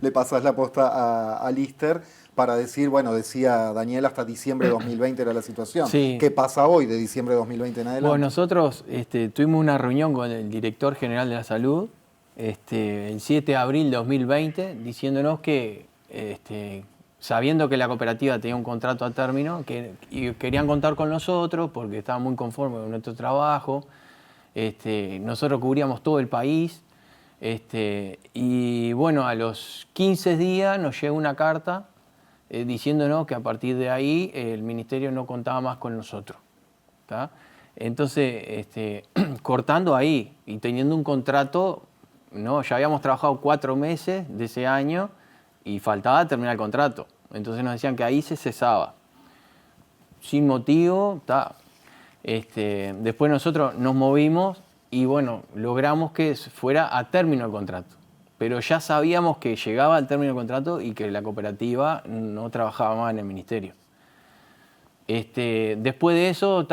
le pasas la posta a Lister para decir, bueno, decía Daniel, hasta diciembre de 2020 era la situación. Sí. ¿Qué pasa hoy de diciembre de 2020 en adelante? Bueno, nosotros tuvimos una reunión con el director general de la salud el 7 de abril de 2020, diciéndonos que, sabiendo que la cooperativa tenía un contrato a término, y querían contar con nosotros porque estaban muy conformes con nuestro trabajo. Nosotros cubríamos todo el país. Y bueno, a los 15 días nos llegó una carta diciéndonos que a partir de ahí el ministerio no contaba más con nosotros. ¿Tá? Entonces, cortando ahí y teniendo un contrato, ¿no? Ya habíamos trabajado 4 meses de ese año y faltaba terminar el contrato. Entonces nos decían que ahí se cesaba. Sin motivo, ¿tá? Después nosotros nos movimos y bueno, logramos que fuera a término el contrato. Pero ya sabíamos que llegaba al término del contrato y que la cooperativa no trabajaba más en el ministerio. Después de eso,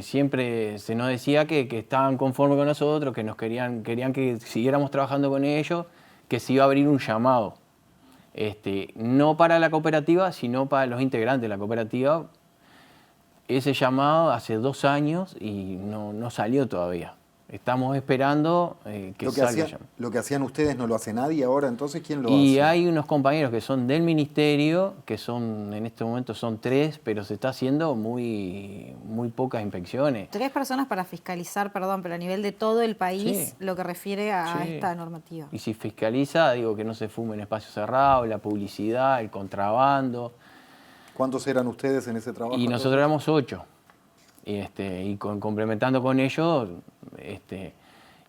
siempre se nos decía que estaban conformes con nosotros, que nos querían que siguiéramos trabajando con ellos, que se iba a abrir un llamado. No para la cooperativa, sino para los integrantes de la cooperativa. Ese llamado hace 2 años y no salió todavía. Estamos esperando que salga el llamado. Lo que hacían ustedes no lo hace nadie ahora, entonces ¿quién lo hace? Y hay unos compañeros que son del ministerio, que son en este momento son 3, pero se está haciendo muy pocas inspecciones. 3 personas para fiscalizar, perdón, pero a nivel de todo el país, Sí. lo que refiere a Sí. esta normativa. Y si fiscaliza, digo que no se fume en espacios cerrados, la publicidad, el contrabando. ¿Cuántos eran ustedes en ese trabajo? Y nosotros éramos 8. Y complementando con ellos,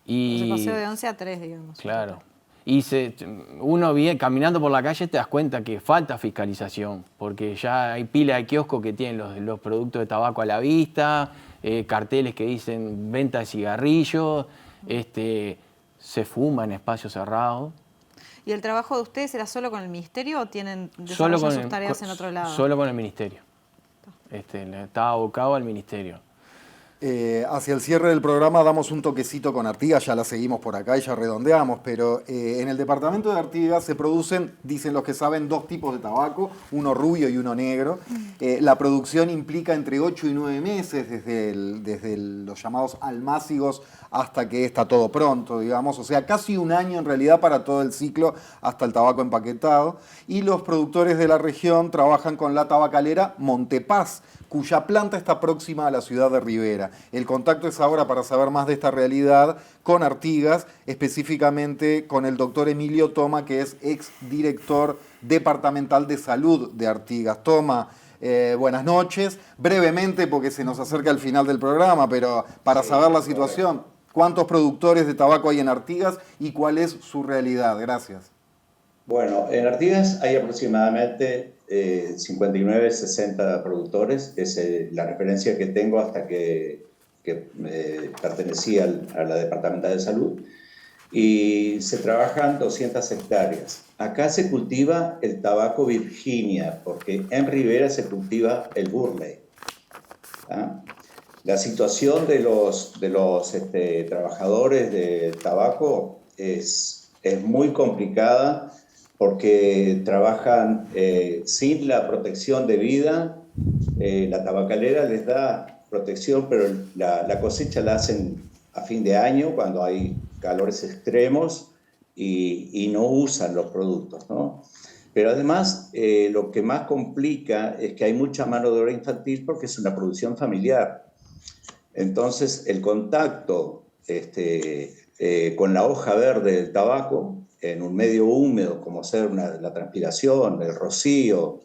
y Se pasó de 11 a 3, digamos. claro. Y uno viene caminando por la calle, te das cuenta que falta fiscalización, porque ya hay pila de kioscos que tienen los productos de tabaco a la vista, carteles que dicen venta de cigarrillos, se fuma en espacios cerrados. ¿Y el trabajo de ustedes era solo con el ministerio o tienen desarrollan sus tareas en otro lado? Solo con el ministerio. Estaba abocado al ministerio. Hacia el cierre del programa damos un toquecito con Artigas, ya la seguimos por acá y ya redondeamos, pero en el departamento de Artigas se producen, dicen los que saben, 2 tipos de tabaco, uno rubio y uno negro. La producción implica entre 8 y 9 meses, desde los llamados almácigos hasta que está todo pronto, digamos, o sea, casi un año en realidad para todo el ciclo hasta el tabaco empaquetado. Y los productores de la región trabajan con la tabacalera Montepaz, cuya planta está próxima a la ciudad de Rivera. El contacto es ahora para saber más de esta realidad con Artigas, específicamente con el doctor Emilio Toma, que es exdirector departamental de salud de Artigas. Toma, Buenas noches. Brevemente, porque se nos acerca el final del programa, pero para saber la situación, ¿cuántos productores de tabaco hay en Artigas y cuál es su realidad? Gracias. Bueno, en Artigas hay aproximadamente 59, 60 productores. Es la referencia que tengo hasta que pertenecía a la Departamental de Salud. Y se trabajan 200 hectáreas. Acá se cultiva el tabaco Virginia, porque en Rivera se cultiva el Burley. ¿Ah? La situación de los trabajadores de tabaco es muy complicada porque trabajan sin la protección de vida. La tabacalera les da protección, pero la cosecha la hacen a fin de año, cuando hay calores extremos y no usan los productos, ¿no? Pero además, lo que más complica es que hay mucha mano de obra infantil porque es una producción familiar. Entonces, el contacto con la hoja verde del tabaco en un medio húmedo, como ser la transpiración, el rocío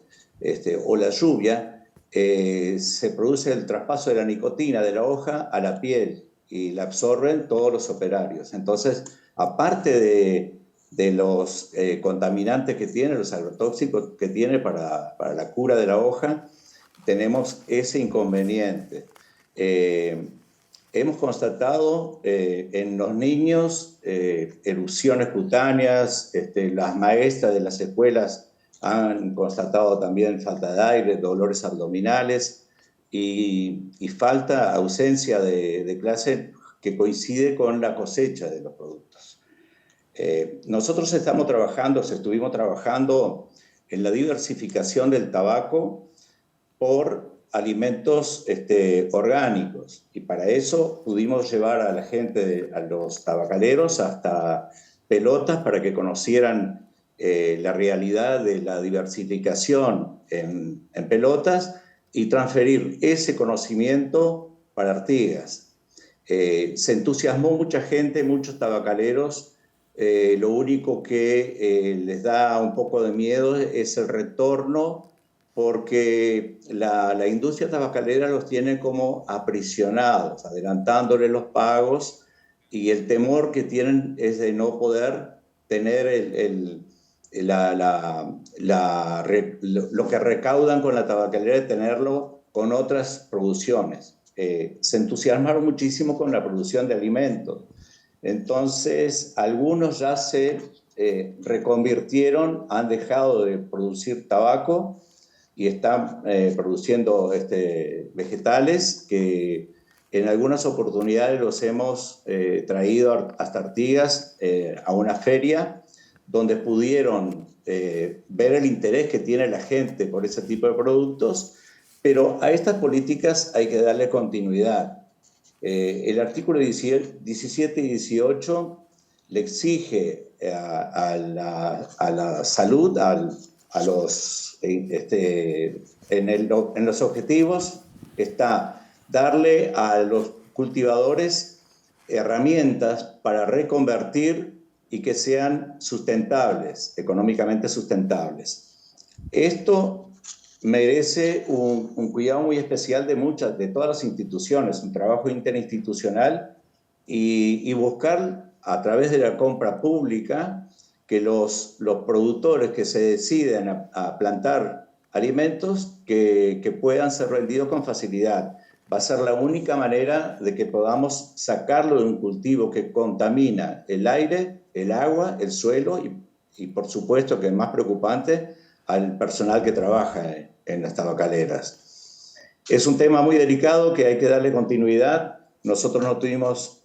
o la lluvia, se produce el traspaso de la nicotina de la hoja a la piel y la absorben todos los operarios. Entonces, aparte de los contaminantes que tiene, los agrotóxicos que tiene para la cura de la hoja, tenemos ese inconveniente. Hemos constatado en los niños erupciones cutáneas, las maestras de las escuelas han constatado también falta de aire, dolores abdominales y ausencia de clase que coincide con la cosecha de los productos. Nosotros estuvimos trabajando en la diversificación del tabaco por alimentos orgánicos, y para eso pudimos llevar a la gente, a los tabacaleros, hasta Pelotas para que conocieran la realidad de la diversificación en Pelotas y transferir ese conocimiento para Artigas. Se entusiasmó mucha gente, muchos tabacaleros. Lo único que les da un poco de miedo es el retorno, porque la industria tabacalera los tiene como aprisionados, adelantándole los pagos, y el temor que tienen es de no poder tener lo que recaudan con la tabacalera, de tenerlo con otras producciones. Se entusiasmaron muchísimo con la producción de alimentos. Entonces, algunos ya se reconvirtieron, han dejado de producir tabaco y están produciendo vegetales que en algunas oportunidades los hemos traído hasta Artigas a una feria donde pudieron ver el interés que tiene la gente por ese tipo de productos, pero a estas políticas hay que darle continuidad. El artículo 17 y 18 le exige a la salud, en los objetivos está darle a los cultivadores herramientas para reconvertir y que sean sustentables, económicamente sustentables. Esto merece un cuidado muy especial de todas las instituciones, un trabajo interinstitucional y buscar a través de la compra pública que los productores que se deciden a plantar alimentos que puedan ser vendidos con facilidad. Va a ser la única manera de que podamos sacarlo de un cultivo que contamina el aire, el agua, el suelo y por supuesto, que es más preocupante, al personal que trabaja en las tabacaleras. Es un tema muy delicado que hay que darle continuidad. Nosotros no tuvimos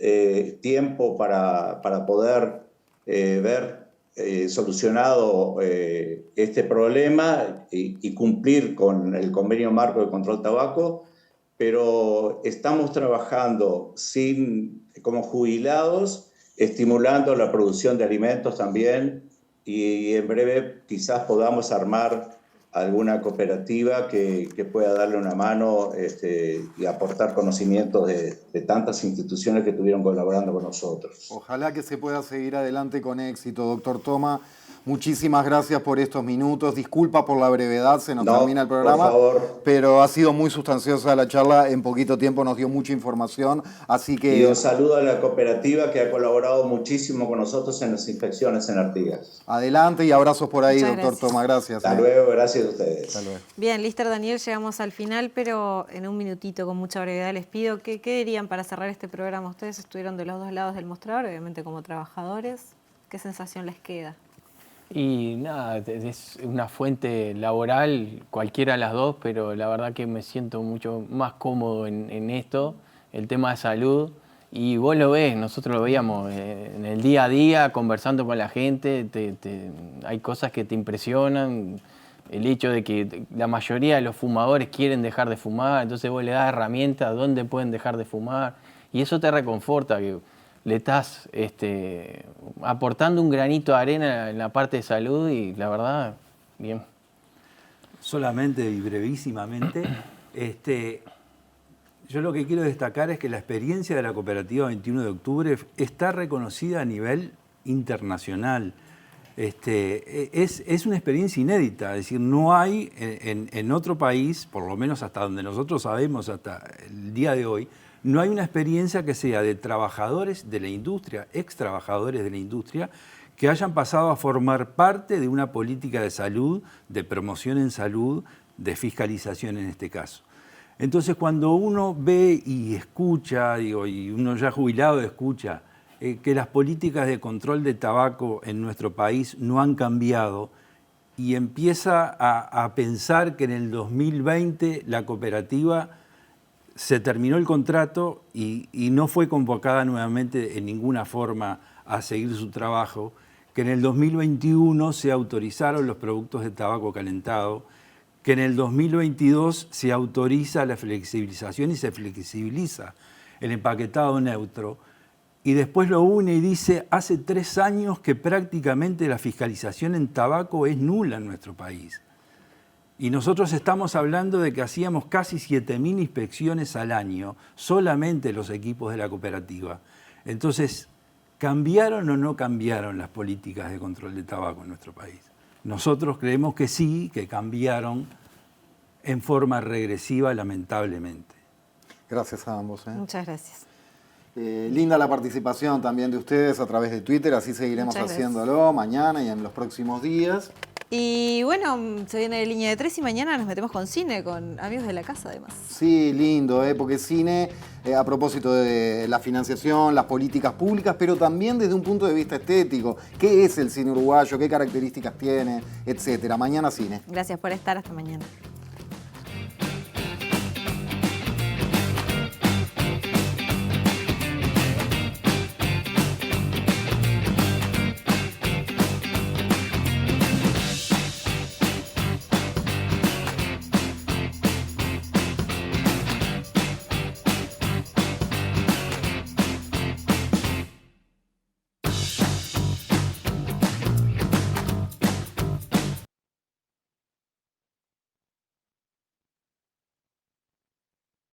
tiempo para poder ver solucionado este problema y cumplir con el convenio marco de control tabaco, pero estamos trabajando como jubilados, estimulando la producción de alimentos también, y en breve quizás podamos armar alguna cooperativa que pueda darle una mano y aportar conocimientos de tantas instituciones que estuvieron colaborando con nosotros. Ojalá que se pueda seguir adelante con éxito, doctor Toma. Muchísimas gracias por estos minutos. Disculpa por la brevedad, se nos termina el programa. Por favor. Pero ha sido muy sustanciosa la charla. En poquito tiempo nos dio mucha información. Así que... Y un saludo a la cooperativa que ha colaborado muchísimo con nosotros en las inspecciones en Artigas. Adelante y abrazos por ahí, Muchas doctor gracias. Toma. Gracias. Hasta luego, gracias a ustedes. Hasta luego. Bien, Lister, Daniel, llegamos al final, pero en un minutito, con mucha brevedad, les pido ¿qué dirían para cerrar este programa? Ustedes estuvieron de los dos lados del mostrador, obviamente como trabajadores. ¿Qué sensación les queda? Y nada, es una fuente laboral, cualquiera de las dos, pero la verdad que me siento mucho más cómodo en esto, el tema de salud. Y vos lo ves, nosotros lo veíamos en el día a día, conversando con la gente, hay cosas que te impresionan. El hecho de que la mayoría de los fumadores quieren dejar de fumar, entonces vos le das herramientas dónde pueden dejar de fumar. Y eso te reconforta, que le estás aportando un granito de arena en la parte de salud y la verdad, bien. Solamente y brevísimamente, yo lo que quiero destacar es que la experiencia de la cooperativa 21 de octubre está reconocida a nivel internacional. Es una experiencia inédita, es decir, no hay en otro país, por lo menos hasta donde nosotros sabemos, hasta el día de hoy, no hay una experiencia que sea de trabajadores de la industria, ex trabajadores de la industria, que hayan pasado a formar parte de una política de salud, de promoción en salud, de fiscalización en este caso. Entonces, cuando uno ve y escucha, y uno ya jubilado escucha, que las políticas de control de tabaco en nuestro país no han cambiado y empieza a pensar que en el 2020 la cooperativa se terminó el contrato y no fue convocada nuevamente en ninguna forma a seguir su trabajo, que en el 2021 se autorizaron los productos de tabaco calentado, que en el 2022 se autoriza la flexibilización y se flexibiliza el empaquetado neutro, y después lo une y dice, hace 3 años que prácticamente la fiscalización en tabaco es nula en nuestro país. Y nosotros estamos hablando de que hacíamos casi 7.000 inspecciones al año, solamente los equipos de la cooperativa. Entonces, ¿cambiaron o no cambiaron las políticas de control de tabaco en nuestro país? Nosotros creemos que sí, que cambiaron en forma regresiva, lamentablemente. Gracias a ambos. Muchas gracias. Linda la participación también de ustedes a través de Twitter, así seguiremos haciéndolo mañana y en los próximos días. Y bueno, se viene Línea de 3 y mañana nos metemos con cine, con amigos de la casa además. Sí, lindo, porque cine, a propósito de la financiación, las políticas públicas, pero también desde un punto de vista estético. ¿Qué es el cine uruguayo? ¿Qué características tiene? Etcétera. Mañana cine. Gracias por estar, hasta mañana.